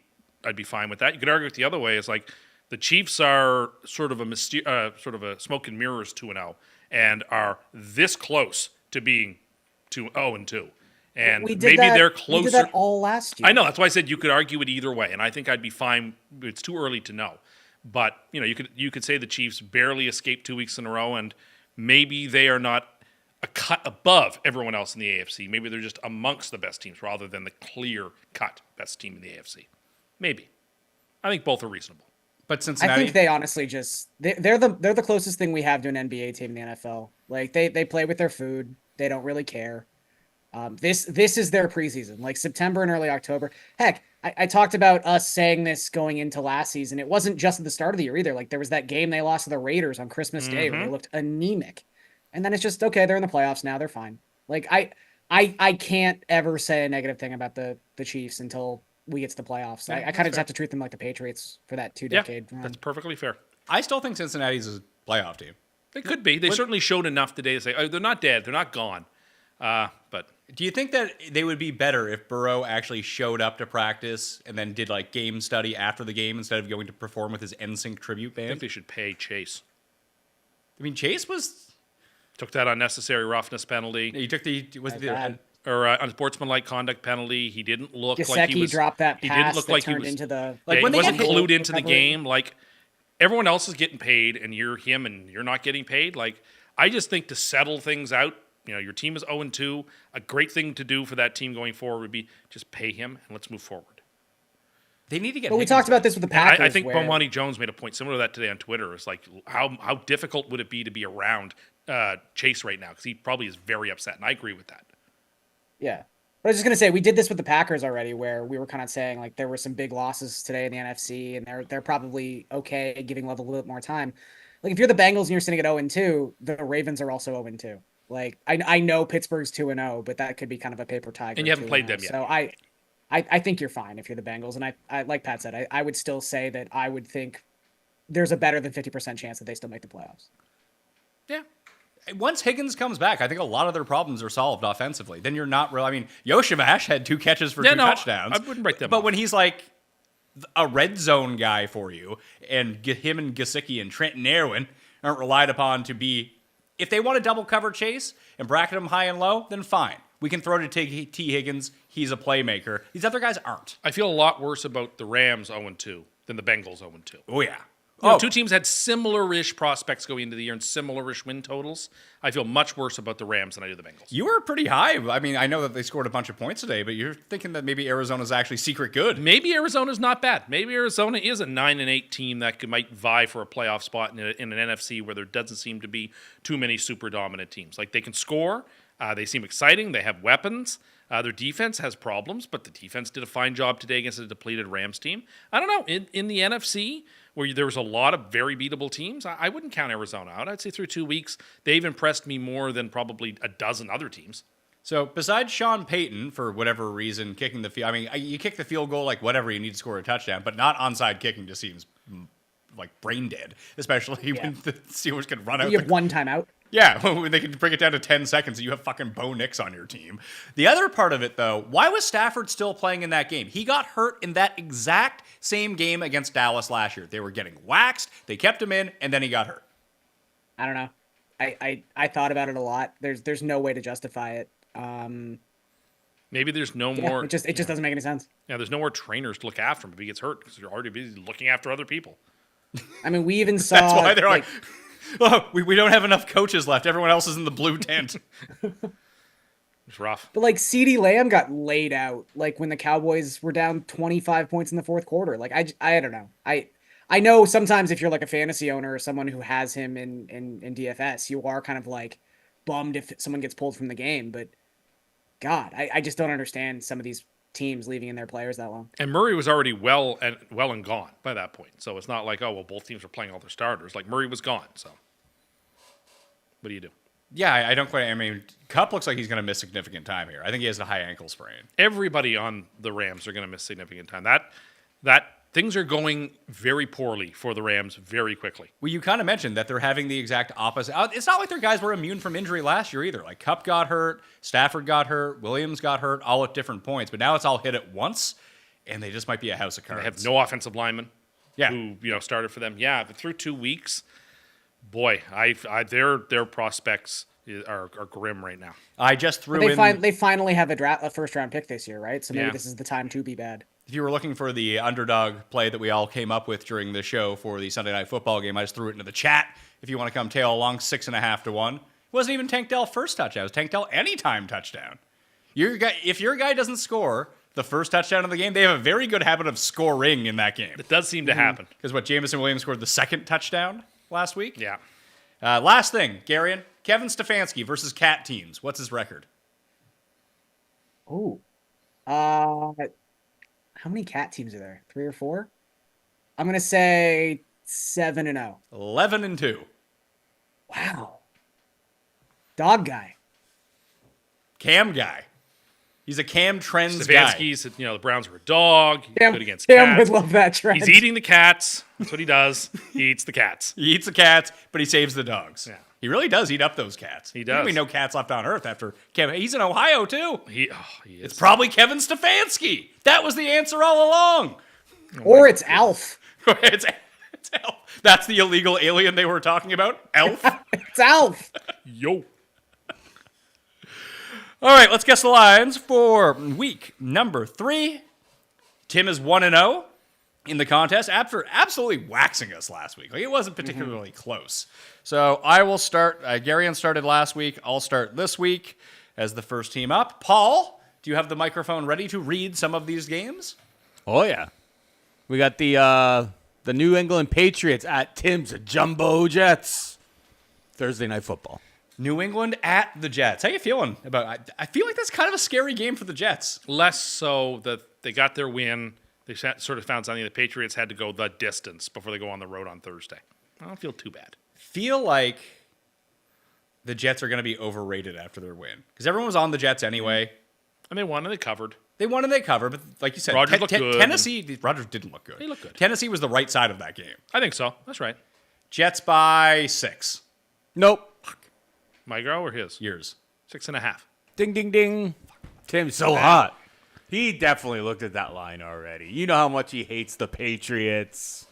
fine with that. You could argue it the other way is like the Chiefs are sort of a smoke and mirrors 2-0 and are this close to being 0-2. And We did maybe that, they're We closer. did that all last year. I know. That's why I said you could argue it either way, and I think I'd be fine. It's too early to know, but you could say the Chiefs barely escaped 2 weeks in a row, and maybe they are not a cut above everyone else in the AFC. Maybe they're just amongst the best teams rather than the clear cut best team in the AFC. Maybe. I think both are reasonable. But I Cincinnati. think they honestly just they're the closest thing we have to an NBA team in the NFL. Like they play with their food. They don't really care. This is their preseason, like September and early October. Heck, I talked about us saying this going into last season. It wasn't just at the start of the year either. Like there was that game they lost to the Raiders on Christmas Day where they looked anemic, and then it's just okay. They're in the playoffs now. They're fine. Like I can't ever say a negative thing about the Chiefs until we get to the playoffs. I kind of just have to treat them like the Patriots for that 2-decade run. That's perfectly fair. I still think Cincinnati's a playoff team. They could be. They certainly showed enough today to say, oh, they're not dead. They're not gone. But Do you think that they would be better if Burrow actually showed up to practice and then did like game study after the game instead of going to perform with his NSYNC tribute I think band? they should pay Chase. I mean, Chase Took that unnecessary roughness penalty. he took the was Like the that. Or unsportsmanlike conduct penalty. He didn't look like he Gesicki was. dropped that he pass didn't look that like he turned was. into the Like, Yeah, when he they wasn't get hit- glued into the recovery. game. Like everyone else is getting paid, and you're him, and you're not getting paid. Like I just think to settle things out, your team is 0-2. A great thing to do for that team going forward would be just pay him and let's move forward. they need to get. But we Higgins talked about back. this with the And Packers. I think where- Bomani Jones made a point similar to that today on Twitter. It's like how difficult would it be to be around Chase right now because he probably is very upset, and I agree with that. Yeah. But I was just gonna say we did this with the Packers already, where we were kind of saying like there were some big losses today in the NFC, and they're probably okay giving Love a little bit more time. Like if you're the Bengals and you're sitting at 0-2, the Ravens are also 0-2. Like I know Pittsburgh's 2-0, but that could be kind of a paper tiger. And you haven't played 2-0. them yet. So I think you're fine if you're the Bengals, and I like Pat said, I would still say that I would think there's a better than 50% chance that they still make the playoffs. Yeah. Once Higgins comes back, I think a lot of their problems are solved offensively. Then you're not real. I mean, Yoshavash had 2 catches for 2 touchdowns. I wouldn't break them But off. when he's like a red zone guy for you, and him and Gesicki and Trenton Irwin aren't relied upon to be If they want to double cover Chase and bracket him high and low, then fine. We can throw to T. Higgins. He's a playmaker. These other guys aren't. I feel a lot worse about the Rams 0-2 than the Bengals 0-2. Oh, yeah. Two teams had similar-ish prospects going into the year and similar-ish win totals. I feel much worse about the Rams than I do the Bengals. You were pretty high. I mean, I know that they scored a bunch of points today, but you're thinking that maybe Arizona's actually secret good. Maybe Arizona's not bad. Maybe Arizona is a 9-8 team that might vie for a playoff spot in an NFC where there doesn't seem to be too many super dominant teams. Like, they can score. They seem exciting. They have weapons. Their defense has problems, but the defense did a fine job today against a depleted Rams team. I don't know. In the NFC, where there was a lot of very beatable teams, I wouldn't count Arizona out. I'd say through 2 weeks, they've impressed me more than probably a dozen other teams. So besides Sean Payton, for whatever reason, kicking the field, I mean, you kick the field goal like whatever, you need to score a touchdown, but not onside kicking just seems like brain dead, especially when the Steelers can run out. You have one timeout. Yeah, when they can bring it down to 10 seconds and you have fucking Bo Nix on your team. The other part of it, though, why was Stafford still playing in that game? He got hurt in that exact same game against Dallas last year. They were getting waxed, they kept him in, and then he got hurt. I don't know. I thought about it a lot. There's no way to justify it. Maybe there's no more. It just doesn't make any sense. Yeah, there's no more trainers to look after him if he gets hurt because you're already busy looking after other people. I mean, we even saw. That's why they're like oh, we don't have enough coaches left. Everyone else is in the blue tent. It's rough. But like CeeDee Lamb got laid out like when the Cowboys were down 25 points in the fourth quarter. Like I don't know. I know sometimes if you're like a fantasy owner or someone who has him in DFS, you are kind of like bummed if someone gets pulled from the game. But God, I just don't understand some of these teams leaving in their players that long. And Murray was already well and gone by that point. So it's not like, oh, well, both teams are playing all their starters. Like, Murray was gone. So what do you do? Yeah, I don't quite. I mean, Kupp looks like he's going to miss significant time here. I think he has a high ankle sprain. Everybody on the Rams are going to miss significant time. That things are going very poorly for the Rams very quickly. Well, you kind of mentioned that they're having the exact opposite. It's not like their guys were immune from injury last year either. Like Kupp got hurt, Stafford got hurt, Williams got hurt, all at different points. But now it's all hit at once, and they just might be a house of cards. They have no offensive linemen. Yeah. Who started for them. Yeah, but through 2 weeks, boy, their prospects are grim right now. I just threw in. They finally have a first round pick this year, right? So maybe this is the time to be bad. If you were looking for the underdog play that we all came up with during the show for the Sunday Night Football game, I just threw it into the chat. If you want to come tail along, 6.5 to 1. It wasn't even Tank Dell first touchdown. It was Tank Dell anytime touchdown. If your guy doesn't score the first touchdown of the game, they have a very good habit of scoring in that game. It does seem to happen. Because Jameson Williams scored the second touchdown last week? Yeah. Last thing, Garion, Kevin Stefanski versus Cat teams. What's his record? Oh. How many Cat teams are there? 3 or 4? I'm going to say 7-0. 11-2. Wow. Dog guy. Cam guy. He's a Cam Trends guy. Stefanski's, the Browns are a dog. He's good against Cam cats. would love that trend. He's eating the cats. That's what he does. He eats the cats. He eats the cats, but he saves the dogs. Yeah. He really does eat up those cats. He does. There's gonna be no cats left on Earth after Kevin. He's in Ohio, too. He is. It's probably Kevin Stefanski. That was the answer all along. Or it's Alf. it's Elf. That's the illegal alien they were talking about. Elf. It's Alf. Yo. All right, let's guess the lines for week number 3. Tim is 1-0 in the contest after absolutely waxing us last week. Like, it wasn't particularly close. So I will start. Garion started last week. I'll start this week as the first team up. Paul, do you have the microphone ready to read some of these games? Oh, yeah. We got the New England Patriots at Tim's Jumbo Jets. Thursday Night Football. New England at the Jets. How you feeling about? I feel like that's kind of a scary game for the Jets. Less so that they got their win. They sort of found something. The Patriots had to go the distance before they go on the road on Thursday. I don't feel too bad. Feel like the Jets are going to be overrated after their win. Because everyone was on the Jets anyway. And they won and they covered. They won and they covered, but like you said, Rodgers looked good. Tennessee, Rodgers didn't look good. He looked good. Tennessee was the right side of that game. I think so. That's right. Jets by 6. Nope. My girl or his? Yours. 6.5. Ding, ding, ding. Tim's so hot. He definitely looked at that line already. You know how much he hates the Patriots.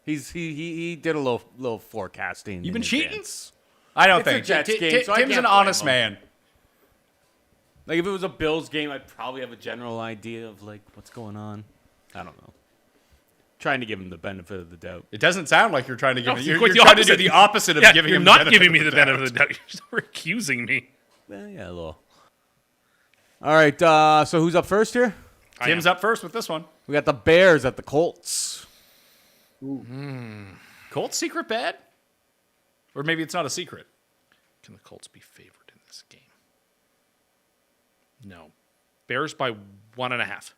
He did a little forecasting. You've been cheating? I don't It's a think. Jets game, so I Tim's can't an blame honest him. man. Like if it was a Bills game, I'd probably have a general idea of like what's going on. I don't know. Trying to give him the benefit of the doubt. It doesn't sound like you're trying to give. No, You're quite the trying to do opposite. the opposite of Yeah, giving you're him. not the giving me the benefit benefit of the doubt. You're accusing me. Yeah, a little. All right, so who's up first here? Tim's up first with this one. We got the Bears at the Colts. Colts secret bad, or maybe it's not a secret. Can the Colts be favored in this game? No. Bears by 1.5.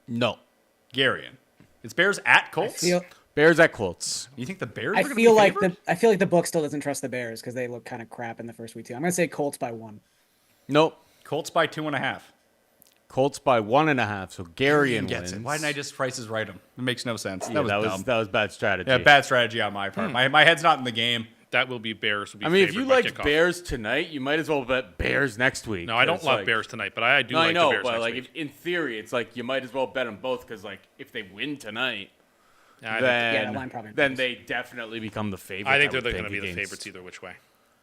No. Garion. It's Bears at Colts. Bears at Colts. You think the Bears? I are gonna feel be like favored? I feel like the book still doesn't trust the Bears because they look kind of crap in the first week too. I'm gonna say Colts by 1. Nope. Colts by 2.5. Colts by 1.5. So Garion Gets wins. it. Why didn't I just prices right him? It makes no sense. Yeah, That was dumb. that was bad strategy. Yeah, bad strategy on my part. My head's not in the game. That will be Bears. Will be I mean, if favored you by liked kickoff. Bears tonight, you might as well bet Bears next week. No, I don't 'cause, love like- Bears tonight, but I do No, like I know, the Bears but next like week. in theory, it's like you might as well bet them both because like if they win tonight, I then the line probably then moves. they definitely become the favorites. think would they're going to think, be the against- favorites either which way.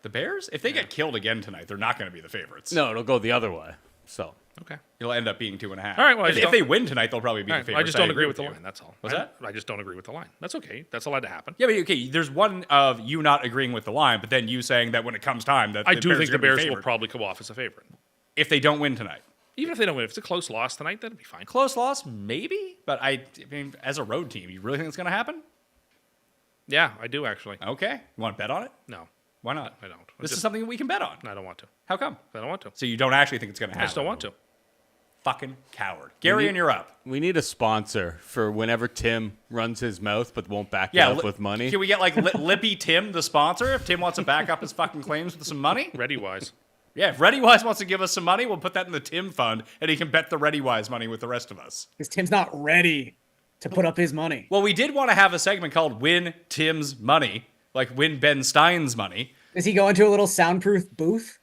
The Bears? If they get killed again tonight, they're not going to be the favorites. No, it'll go the other way. So Okay. It'll end up being 2.5. All right, well, I if, just if they don't- win tonight, they'll probably be All the right, favorites. I just don't agree agree with the you. line. That's all. What's that? I just don't agree with the line. That's okay. That's allowed to happen. Yeah, but okay. There's one of you not agreeing with the line, but then you saying that when it comes time, that I the do Bears think are the gonna be Bears will favored. probably come off as a favorite. If they don't win tonight. Even if they don't win, if it's a close loss tonight, that'd be fine. Close loss, maybe. But I mean, as a road team, you really think it's going to happen? Yeah, I do actually. Okay. You want to bet on it? No, Why not? I don't. This Just- is something we can bet on. I don't want to. How come? I don't want to. So you don't actually think it's going to I happen? just don't want to. Fucking coward. Gary, and you're up. we need a sponsor for whenever Tim runs his mouth but won't back Yeah, it up with money. Can we get like Lippy Tim, the sponsor? If Tim wants to back up his fucking claims with some money? Ready wise. Yeah, if ReadyWise wants to give us some money, we'll put that in the Tim fund, and he can bet the ReadyWise money with the rest of us. Because Tim's not ready to put up his money. Well, we did want to have a segment called Win Tim's Money, like Win Ben Stein's Money. Does he go into a little soundproof booth?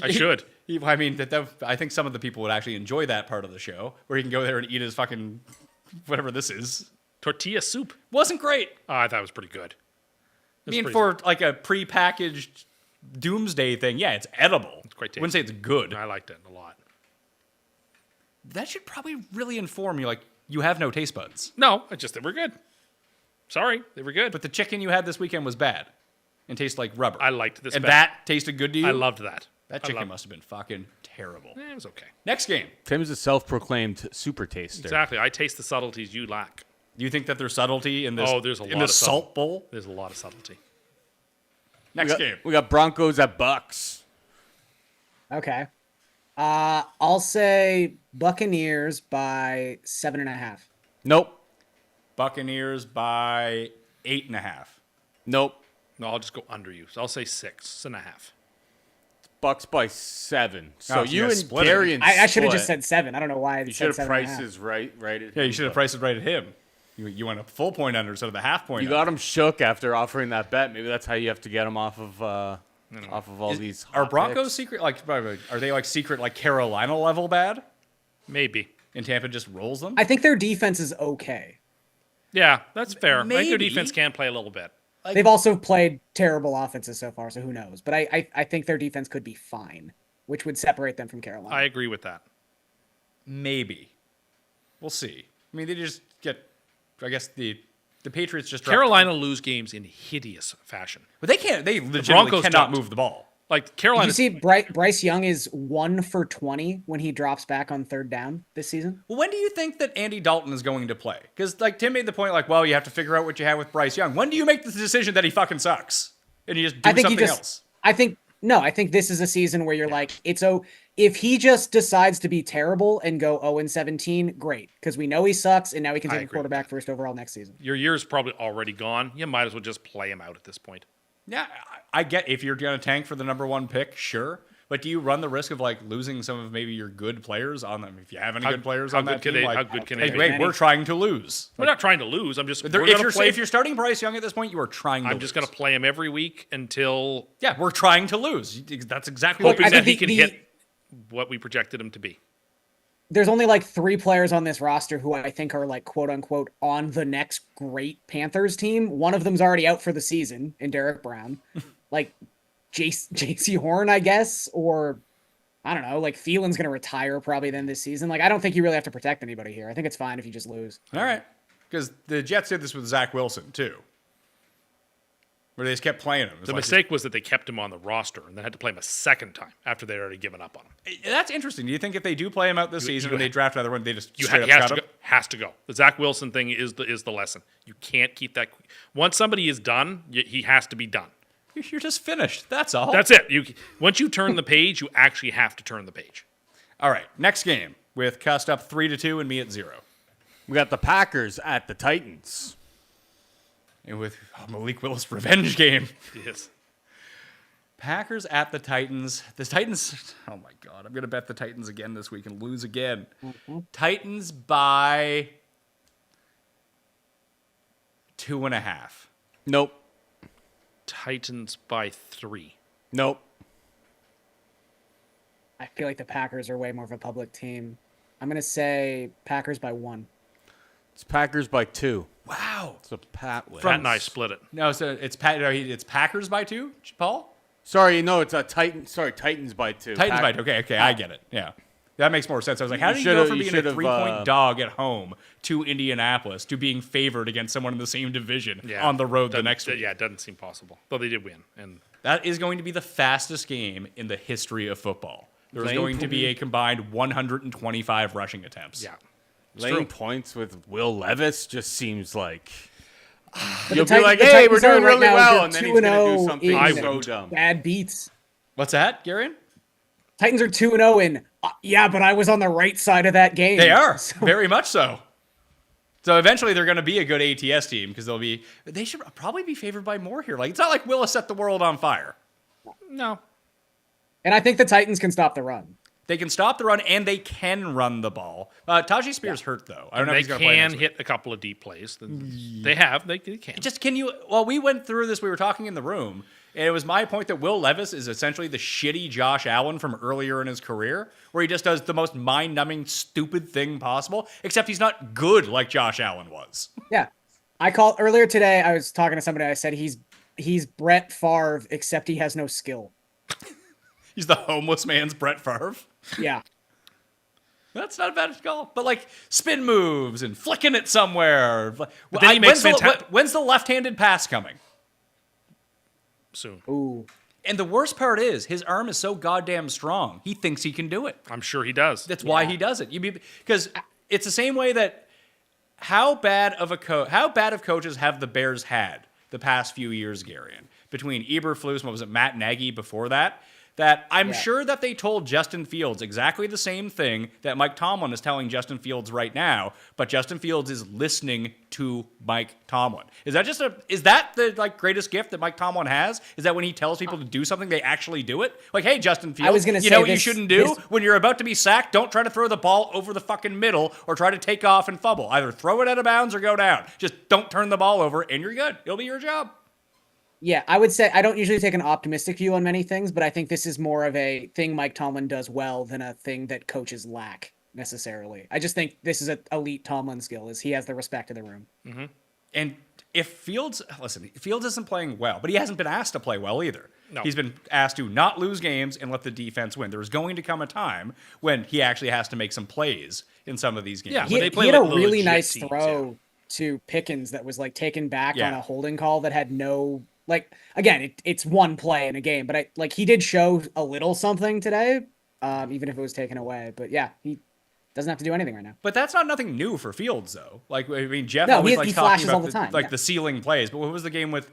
I should. I mean, I think some of the people would actually enjoy that part of the show, where he can go there and eat his fucking whatever this is. Tortilla soup. Wasn't great. Oh, I thought it was pretty good. I mean, for like a prepackaged Doomsday thing, yeah, it's edible. It's quite Wouldn't say it's good. I liked it a lot. That should probably really inform you, like, you have no taste buds. No, it just they were good. Sorry, they were good. But the chicken you had this weekend was bad and tasted like rubber. I liked this And better. that tasted good to you? I loved that. That I chicken loved- must have been fucking terrible. It was okay. Next game. Tim's a self-proclaimed super taster. Exactly. I taste the subtleties you lack. Do you think that there's subtlety in this? Oh, there's a in lot this of salt bowl. There's a lot of subtlety. Next game. We got Broncos at Bucks. Okay. I'll say Buccaneers by 7.5. Nope. Buccaneers by 8.5. Nope. No, I'll just go under you. So I'll say 6.5. Bucks by 7. So so you you guys and split it. Darian I should have split. just said 7. I don't know why I You said should have 7.5. prices right at Yeah, you him, should have but priced it right at him. You went a full point under instead of the half point. You got him shook after offering that bet. Maybe that's how you have to get him off of all these. Are hot Broncos picks. secret? Like, are they like secret like Carolina level bad? Maybe. And Tampa just rolls them. I think their defense is okay. Yeah, that's fair. I think their Maybe. defense can play a little bit. They've also played terrible offenses so far, so who knows? But I think their defense could be fine, which would separate them from Carolina. I agree with that. Maybe. We'll see. I mean, they just get. I guess the Patriots just dropped- Carolina lose games in hideous fashion. But they can't. They legitimately Broncos cannot don't. move the ball. Like Did Carolina. you see Bryce Young is 1 for 20 when he drops back on third down this season? Well, when do you think that Andy Dalton is going to play? Because like Tim made the point, like, well, you have to figure out what you have with Bryce Young. When do you make the decision that he fucking sucks and you just do something else? I think this is a season where you're like, if he just decides to be terrible and go 0-17, great, because we know he sucks and now he can take a agree with quarterback first overall next season. your year's probably already gone. You might as well just play him out at this point. Yeah, I get if you're going to tank for the number one pick, sure. But do you run the risk of like losing some of maybe your good players on them? If you have any good players on that team, how good can hey, they wait, be? we're trying to lose. We're not trying to lose. I'm just. If We're gonna play, you're starting Bryce Young at this point, you are trying to I'm lose. just going to play him every week until Yeah, we're trying to lose. That's exactly Look, what I hoping that think he can the- hit what we projected him to be. There's only like 3 players on this roster who I think are like quote unquote on the next great Panthers team. One of them's already out for the season in Derek Brown. like JC Horn, I guess, or I don't know, like Thielen's going to retire probably then this season. Like, I don't think you really have to protect anybody here. I think it's fine if you just lose. All right. Because the Jets did this with Zach Wilson, too. Where they just kept playing him. The mistake was that they kept him on the roster and then had to play him a second time after they'd already given up on him. That's interesting. Do you think if they do play him out this season and they draft another one, they just He straight up has cut to him? go. Has to go. The Zach Wilson thing is the lesson. You can't keep that. Once somebody is done, he has to be done. You're just finished. That's all. That's it. Once you turn the page, you actually have to turn the page. All right. Next game with Cust up 3-2 and me at 0. We got the Packers at the Titans. And with Malik Willis revenge game. Yes. Packers at the Titans. The Titans, oh my God, I'm going to bet the Titans again this week and lose again. Mm-hmm. Titans by 2.5. Nope. Titans by 3. Nope. I feel like the Packers are way more of a public team. I'm going to say Packers by 1. It's Packers by 2. Wow. It's a Pat win. Pat and I split it. No, so it's Packers by 2, Paul? Sorry, no, it's a Titan. Sorry, Titans by 2. Titans by 2. Okay, I get it. Yeah. That makes more sense. I was like, how do you go from being a 3-point dog at home to Indianapolis to being favored against someone in the same division on the road the next week? Yeah, it doesn't seem possible. Though they did win. And that is going to be the fastest game in the history of football. There's going to be a combined 125 rushing attempts. yeah. Laying points with Will Levis just seems like But you'll the be like, the hey, Titans we're doing are right really now, well, they're and then he's going to do 2-0 something in so dumb. bad beats. What's that, Garion? Titans are 2-0 in, yeah, but I was on the right side of that game. They are, So- very much so. So eventually they're going to be a good ATS team because they should probably be favored by more here. Like, it's not like Willis set the world on fire. No. And I think the Titans can stop the run. They can stop the run, and they can run the ball. Tajee Spears hurt, though. I don't know if They he's going to play can next week. hit a couple of deep plays. They have. They can. Just can you... Well, we went through this. We were talking in the room, and it was my point that Will Levis is essentially the shitty Josh Allen from earlier in his career, where he just does the most mind-numbing, stupid thing possible, except he's not good like Josh Allen was. Yeah. Earlier today, I was talking to somebody, I said he's Brett Favre, except he has no skill. He's the homeless man's Brett Favre. Yeah. That's not a bad call. But like spin moves and flicking it somewhere. But then he makes when's the left-handed pass coming? Soon. Ooh. And the worst part is his arm is so goddamn strong. He thinks he can do it. I'm sure he does. That's why he does it. Because it's the same way that how bad of coaches have the Bears had the past few years, Garion? Between Eberflus and what was it, Matt Nagy before that? That I'm sure that they told Justin Fields exactly the same thing that Mike Tomlin is telling Justin Fields right now, but Justin Fields is listening to Mike Tomlin. Is that the greatest gift that Mike Tomlin has? Is that when he tells people to do something, they actually do it? Like, hey, Justin Fields, I was gonna you say know what you this- shouldn't do? this- When you're about to be sacked, don't try to throw the ball over the fucking middle or try to take off and fumble. Either throw it out of bounds or go down. Just don't turn the ball over and you're good. It'll be your job. Yeah, I would say I don't usually take an optimistic view on many things, but I think this is more of a thing Mike Tomlin does well than a thing that coaches lack necessarily. I just think this is an elite Tomlin skill, is he has the respect of the room. Mm-hmm. And if Fields isn't playing well, but he hasn't been asked to play well either. No. He's been asked to not lose games and let the defense win. There's going to come a time when he actually has to make some plays in some of these games. Yeah, He when had, they play he had a like really legit nice teams, throw to Pickens that was like taken back Yeah. on a holding call that had no, like, again, it's one play in a game, but he did show a little something today, even if it was taken away. But yeah, he doesn't have to do anything right now. But that's not nothing new for Fields, though. Like, I mean, Jeff No, always he likes flashes talking all about the time, yeah. the ceiling plays. But what was the game with,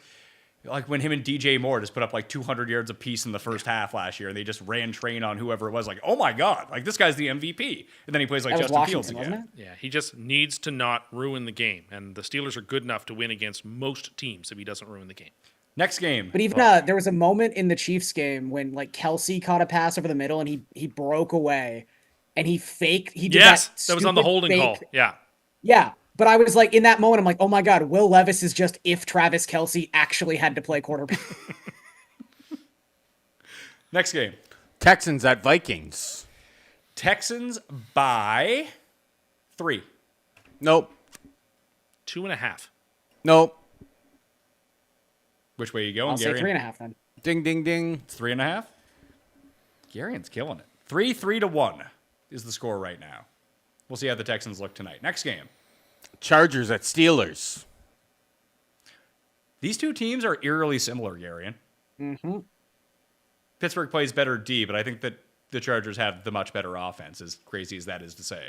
like, when him and DJ Moore just put up like 200 yards apiece in the first half last year, and they just ran train on whoever it was. Like, oh my God, like this guy's the MVP. And then he plays like That was Justin Fields Washington, again. wasn't it? Yeah, he just needs to not ruin the game. And the Steelers are good enough to win against most teams if he doesn't ruin the game. Next game. But even there was a moment in the Chiefs game when like Kelsey caught a pass over the middle and he broke away, and he did Yes, that that was on the stupid holding fake- call. Yeah. Yeah, but I was like in that moment, I'm like, oh my God, Will Levis is just if Travis Kelsey actually had to play quarterback. Next game. Texans at Vikings. Texans by 3. Nope. 2.5. Nope. Which way are you going, I'll say Gary? 3.5 then. Ding, ding, ding. It's 3.5. Garion's killing it. 3-1 is the score right now. We'll see how the Texans look tonight. Next game. Chargers at Steelers. These two teams are eerily similar, Garion. Mm-hmm. Pittsburgh plays better D, but I think that the Chargers have the much better offense, as crazy as that is to say.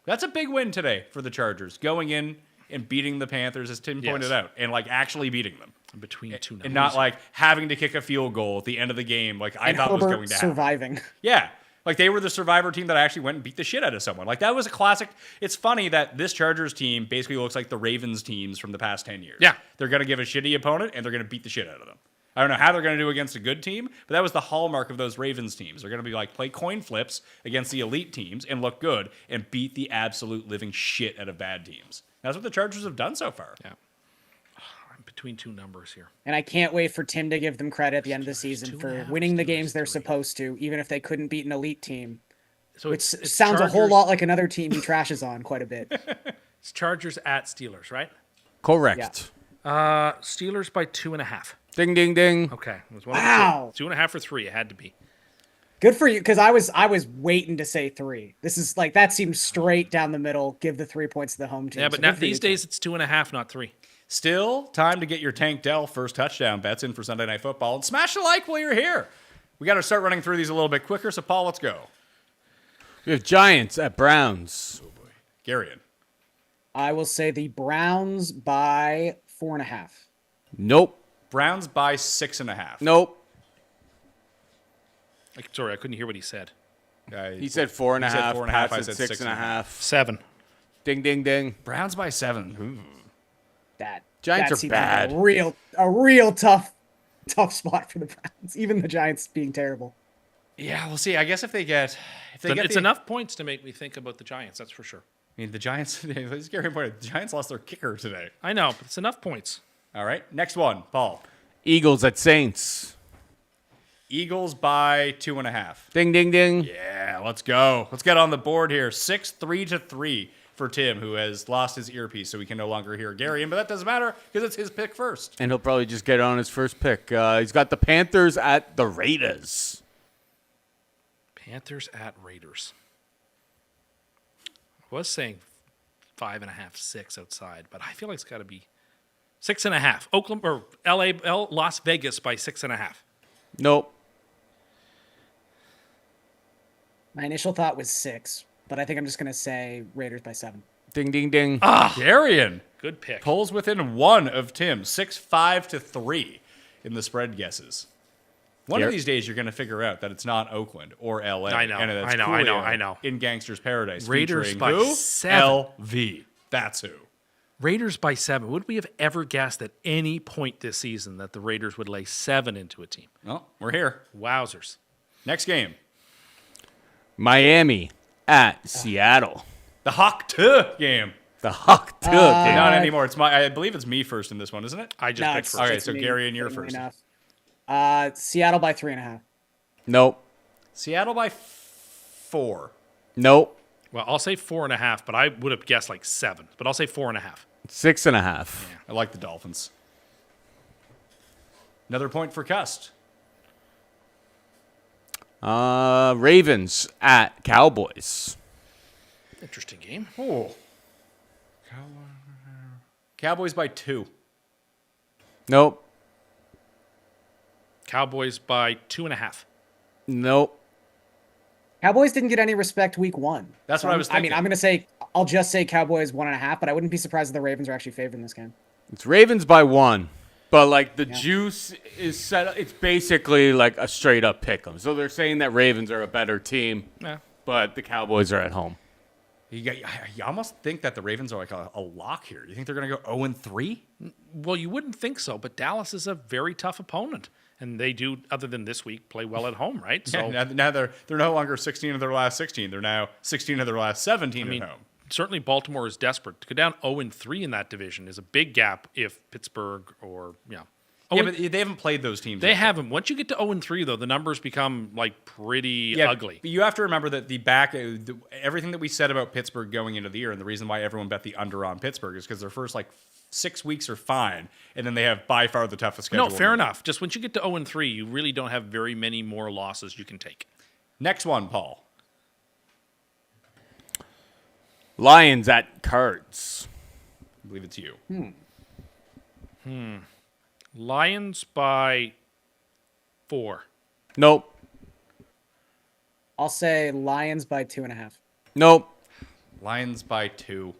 That's a big win today for the Chargers, going in and beating the Panthers, as Tim pointed out, and like actually beating them. Between two numbers. And not like having to kick a field goal at the end of the game like I thought was Herbert going to happen. surviving. Yeah. Like they were the survivor team that actually went and beat the shit out of someone. Like that was a classic. It's funny that this Chargers team basically looks like the Ravens teams from the past 10 years. Yeah. They're going to give a shitty opponent and they're going to beat the shit out of them. I don't know how they're going to do against a good team, but that was the hallmark of those Ravens teams. They're going to be like play coin flips against the elite teams and look good and beat the absolute living shit out of bad teams. That's what the Chargers have done so far. Yeah. I'm between two numbers here. And I can't wait for Tim to give them credit at the end of the season for winning the games they're supposed to, even if they couldn't beat an elite team. So Which it's sounds a whole Chargers- lot like another team he trashes on quite a bit. It's Chargers at Steelers, right? Correct. Steelers by 2.5. Ding, ding, ding. Okay. It was one Wow. of the 2.5 or 3. It had to be. Good for you, because I was waiting to say 3. This is like that seems straight down the middle. Give the 3 points to the home team. Yeah, So but good now, for you, these Tim. days it's 2.5, not 3. Still time to get your Tank Dell first touchdown bets in for Sunday Night Football. And smash the like while you're here. We got to start running through these a little bit quicker. So, Paul, let's go. We have Giants at Browns. Garion. I will say the Browns by 4.5. Nope. Browns by 6.5. Nope. Sorry, I couldn't hear what he said. He said 4.5. He said 4.5, Pats I said said 6.5. 7. Ding, ding, ding. Browns by 7. Ooh. That Giants that are seems bad. Like a real tough spot for the Browns. Even the Giants being terrible. Yeah, we'll see. I guess if they get It's enough points to make me think about the Giants, that's for sure. I mean, the Giants. As Gary pointed, the Giants lost their kicker today. I know, but it's enough points. All right, next one, Paul. Eagles at Saints. Eagles by 2.5. Ding, ding, ding. Yeah, let's go. Let's get on the board here. 3-3 for Tim, who has lost his earpiece, so we can no longer hear Garion. But that doesn't matter because it's his pick first. And he'll probably just get on his first pick. He's got the Panthers at the Raiders. Panthers at Raiders. I was saying 5.5, 6 outside, but I feel like it's got to be 6.5. Oakland or Las Vegas by 6.5. Nope. My initial thought was 6, but I think I'm just gonna say Raiders by 7. Ding, ding, ding. Garion Good pick. pulls within 1 of Tim. 6-5-3 in the spread guesses. One of these days, you're going to figure out that it's not Oakland or LA. I know, And that's I know. In Gangster's Paradise. Raiders featuring by who? 7. LV. That's who. Raiders by 7. Would we have ever guessed at any point this season that the Raiders would lay 7 into a team? Well, we're here. Wowzers. Next game. Miami at Seattle. The Hawk 2 game. The Hawk 2 game. Not anymore. I believe it's me first in this one, isn't it? I just No, picked it's first. Okay, just so me, Gary and you're funnily first. enough. Seattle by 3.5. Nope. Seattle by 4. Nope. Well, I'll say 4.5, but I would have guessed like 7. But I'll say 4.5. 6.5. I like the Dolphins. Another point for Cust. Ravens at Cowboys. Interesting game. Oh. Cowboys by 2. Nope. Cowboys by 2.5. Nope. Cowboys didn't get any respect week 1. That's what I was thinking. I'll just say Cowboys 1.5, but I wouldn't be surprised if the Ravens are actually favored in this game. It's Ravens by 1. But, like, the juice is set. It's basically like a straight up pick 'em. So they're saying that Ravens are a better team, Yeah. but the Cowboys are at home. You almost think that the Ravens are like a lock here. You think they're going to go 0-3? Well, you wouldn't think so, but Dallas is a very tough opponent. And they do, other than this week, play well at home, right? So Yeah, now they're no longer 16 of their last 16. They're now 16 of their last 17 at home. certainly Baltimore is desperate. To go down 0-3 in that division is a big gap if Pittsburgh or, Yeah, but they haven't played those teams They yet. haven't. Once you get to 0-3, though, the numbers become like pretty ugly. But you have to remember that everything that we said about Pittsburgh going into the year, and the reason why everyone bet the under on Pittsburgh is because their first like 6 weeks are fine, and then they have by far the toughest schedule. No, fair enough. Just once you get to 0-3, you really don't have very many more losses you can take. Next one, Paul. Lions at Cards. I believe it's you. Lions by 4. Nope. I'll say Lions by 2.5. Nope. Lions by 2.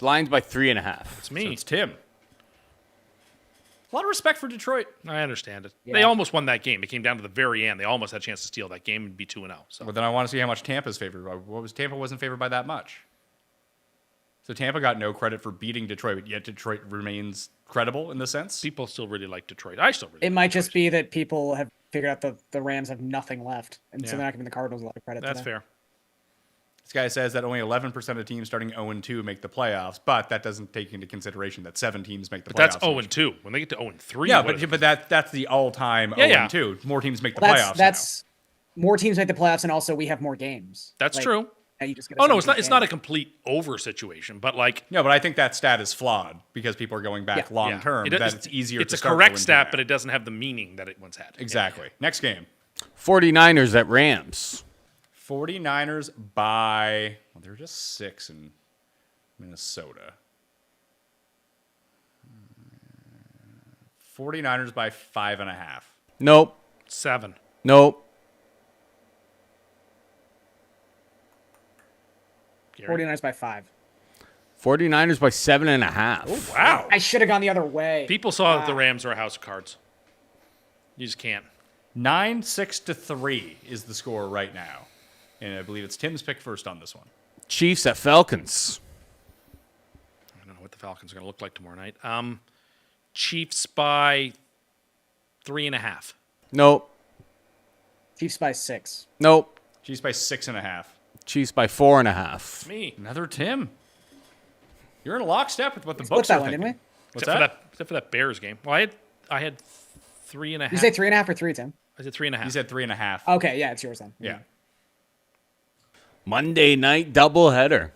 Lions by 3.5. It's me. So it's Tim. A lot of respect for Detroit. I understand it. Yeah. They almost won that game. It came down to the very end. They almost had a chance to steal that game and be 2-0. So Well, then I want to see how much Tampa's favored by. Tampa wasn't favored by that much. So Tampa got no credit for beating Detroit, but yet Detroit remains credible in the sense. people still really like Detroit. I still really It like might Detroit. just be that people have figured out the Rams have nothing left, and so Yeah. they're not giving the Cardinals a lot of credit. That's today. fair. This guy says that only 11% of teams starting 0-2 make the playoffs, but that doesn't take into consideration that 7 teams make the But playoffs. that's 0-2. When they get to 0-3, Yeah, what but that's the all-time Yeah, yeah. 0-2. More teams make the Well, playoffs. that's more teams make the playoffs, and also we have more games. That's Like, true. now you just get a Oh no, it's 17 not. It's not a game. complete over situation, but like No, but I think that stat is flawed because people are going back Yeah. long yeah. term. That it's easier. It's to a start correct 0-2 stat, now. but it doesn't have the meaning that it once had. Exactly. Next game. 49ers at Rams. 49ers by, well, they're just 6 in Minnesota. 49ers by 5.5. Nope. 7. Nope. Gary? 49ers by 5. 49ers by 7.5. Wow. I should have gone the other way. People saw that the Rams are a house of cards. You just can't. 9-6-3 is the score right now. And I believe it's Tim's pick first on this one. Chiefs at Falcons. I don't know what the Falcons are going to look like tomorrow night. Chiefs by 3.5. Nope. Chiefs by 6. Nope. Chiefs by 6.5. Chiefs by 4.5. Me. Another Tim. You're in lockstep with what the Split books that are one, thinking. didn't What's Except for that Bears game. Well, I had 3.5. we? You say 3.5 or 3, Tim? I said 3.5. He said 3.5. Okay, yeah, it's yours then. Yeah. Monday night doubleheader.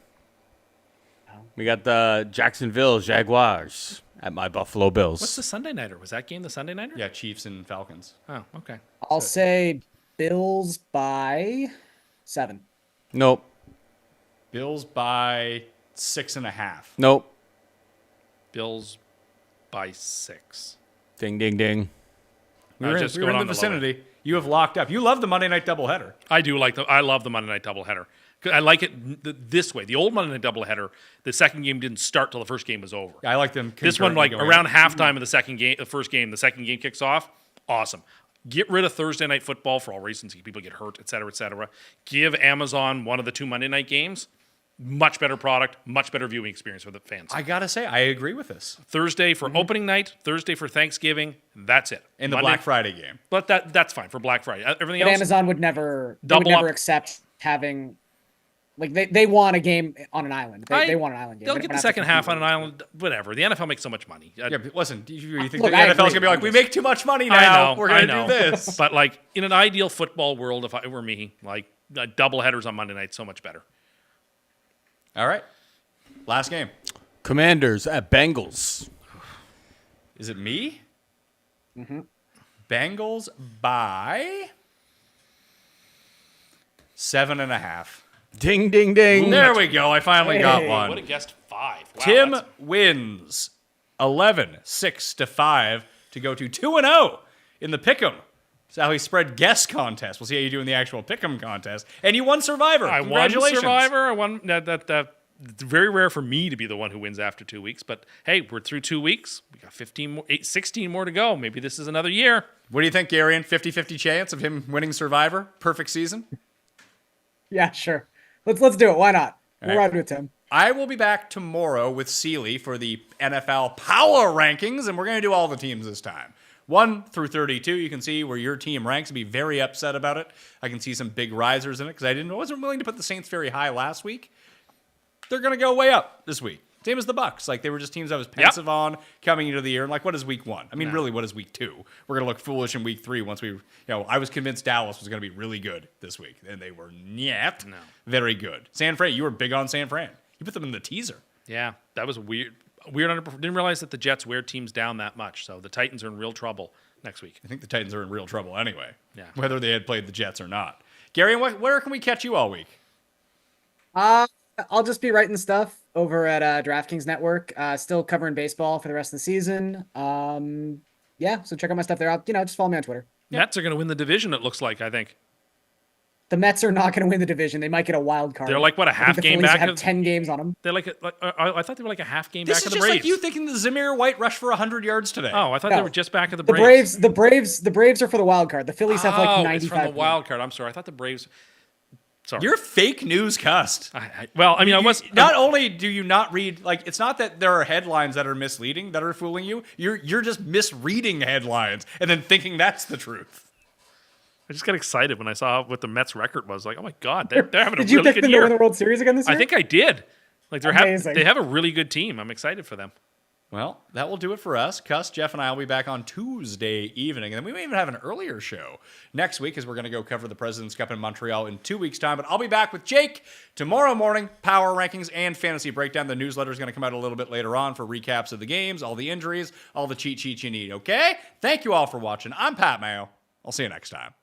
We got the Jacksonville Jaguars at my Buffalo Bills. What's the Sunday nighter? Was that game the Sunday nighter? Yeah, Chiefs and Falcons. Oh, okay. I'll say Bills by 7. Nope. Bills by 6.5. Nope. Bills by 6. Ding, ding, ding. We I were was in, just we were going in the on the low vicinity. You have locked up. You love the Monday night doubleheader. I do like I love the Monday night doubleheader. 'Cause I like it this way. The old Monday night doubleheader, the second game didn't start till the first game was over. I like them. This one, concurrently like going around up. halftime of the second game, the first game, the second game kicks off. Awesome. Get rid of Thursday night football for all reasons. People get hurt, et cetera, et cetera. Give Amazon one of the 2 Monday night games. Much better product, much better viewing experience for the fans. I gotta say, I agree with this. Thursday for opening night, Thursday for Thanksgiving. That's it. In the Monday- Black Friday game. But that's fine for Black Friday. Everything But else, Amazon would never Double up. accept having like they want a game on an island. They want an island game. They'll They get don't the have to second half compete on an with island. Whatever. The NFL makes so much money. Yeah, but listen, do you think Look, the I NFL's agree. gonna be like, we make too much money now. We're gonna do this. But like in an ideal football world, if it were me, like double headers on Monday night, so much better. All right. Last game. Commanders at Bengals. Is it me? Bengals by 7.5. Ding, ding, ding. There we go. I finally got Hey. one. Would have guessed 5. Wow, Tim that's- wins 11-6-5 to go to 2-0 in the Pick'em. Sally Spread Guess contest. We'll see how you do in the actual Pick'em contest. And you won Survivor. I won Congratulations. Survivor. I won that. It's very rare for me to be the one who wins after 2 weeks, but hey, we're through 2 weeks. We got 16 more to go. Maybe this is another year. What do you think, Garion? 50-50 chance of him winning Survivor? Perfect season? Yeah, sure. Let's do it. Why not? We'll All right. ride with Tim. I will be back tomorrow with Seeley for the NFL Power Rankings, and we're going to do all the teams this time. 1 through 32, you can see where your team ranks and be very upset about it. I can see some big risers in it because I wasn't willing to put the Saints very high last week. They're going to go way up this week. Same as the Bucks. Like, they were just teams I was pensive on coming into the year. And like, what is week 1? I mean, really, what is week 2? We're going to look foolish in week 3 once I was convinced Dallas was going to be really good this week. And they were very good. San Fran, you were big on San Fran. You put them in the teaser. Yeah, that was weird. Didn't realize that the Jets wear teams down that much. So the Titans are in real trouble next week. I think the Titans are in real trouble anyway. Yeah. Whether they had played the Jets or not. Gary, where can we catch you all week? I'll just be writing stuff over at DraftKings Network. Still covering baseball for the rest of the season. Yeah, so check out my stuff there. Just follow me on Twitter. Mets are going to win the division, it looks like, I think. The Mets are not going to win the division. They might get a wild card. They're like, what, a half game back? back? Have 10 games on them. They're I thought they were like a half game This back is of the just Braves. like you thinking the Zamir White rushed for 100 yards today. Oh, I thought No. they were just back of the The Braves. The Braves are for the wild card. The Phillies have like 95. It's from the wild card. I'm sorry. I thought the Braves. Sorry. You're fake news, Cust. I was. Not only do you not read, like, it's not that there are headlines that are misleading, that are fooling you. You're just misreading headlines and then thinking that's the truth. I just got excited when I saw what the Mets record was. Like, oh my god, they're having a Did you really pick good them to win the year. World Series again this year? I think I did. Like Amazing. they have a really good team. I'm excited for them. Well, that will do it for us. Cuss, Jeff, and I will be back on Tuesday evening. And then we may even have an earlier show next week as we're going to go cover the President's Cup in Montreal in 2 weeks' time. But I'll be back with Jake tomorrow morning, power rankings and fantasy breakdown. The newsletter is going to come out a little bit later on for recaps of the games, all the injuries, all the cheat sheets you need, okay? Thank you all for watching. I'm Pat Mayo. I'll see you next time.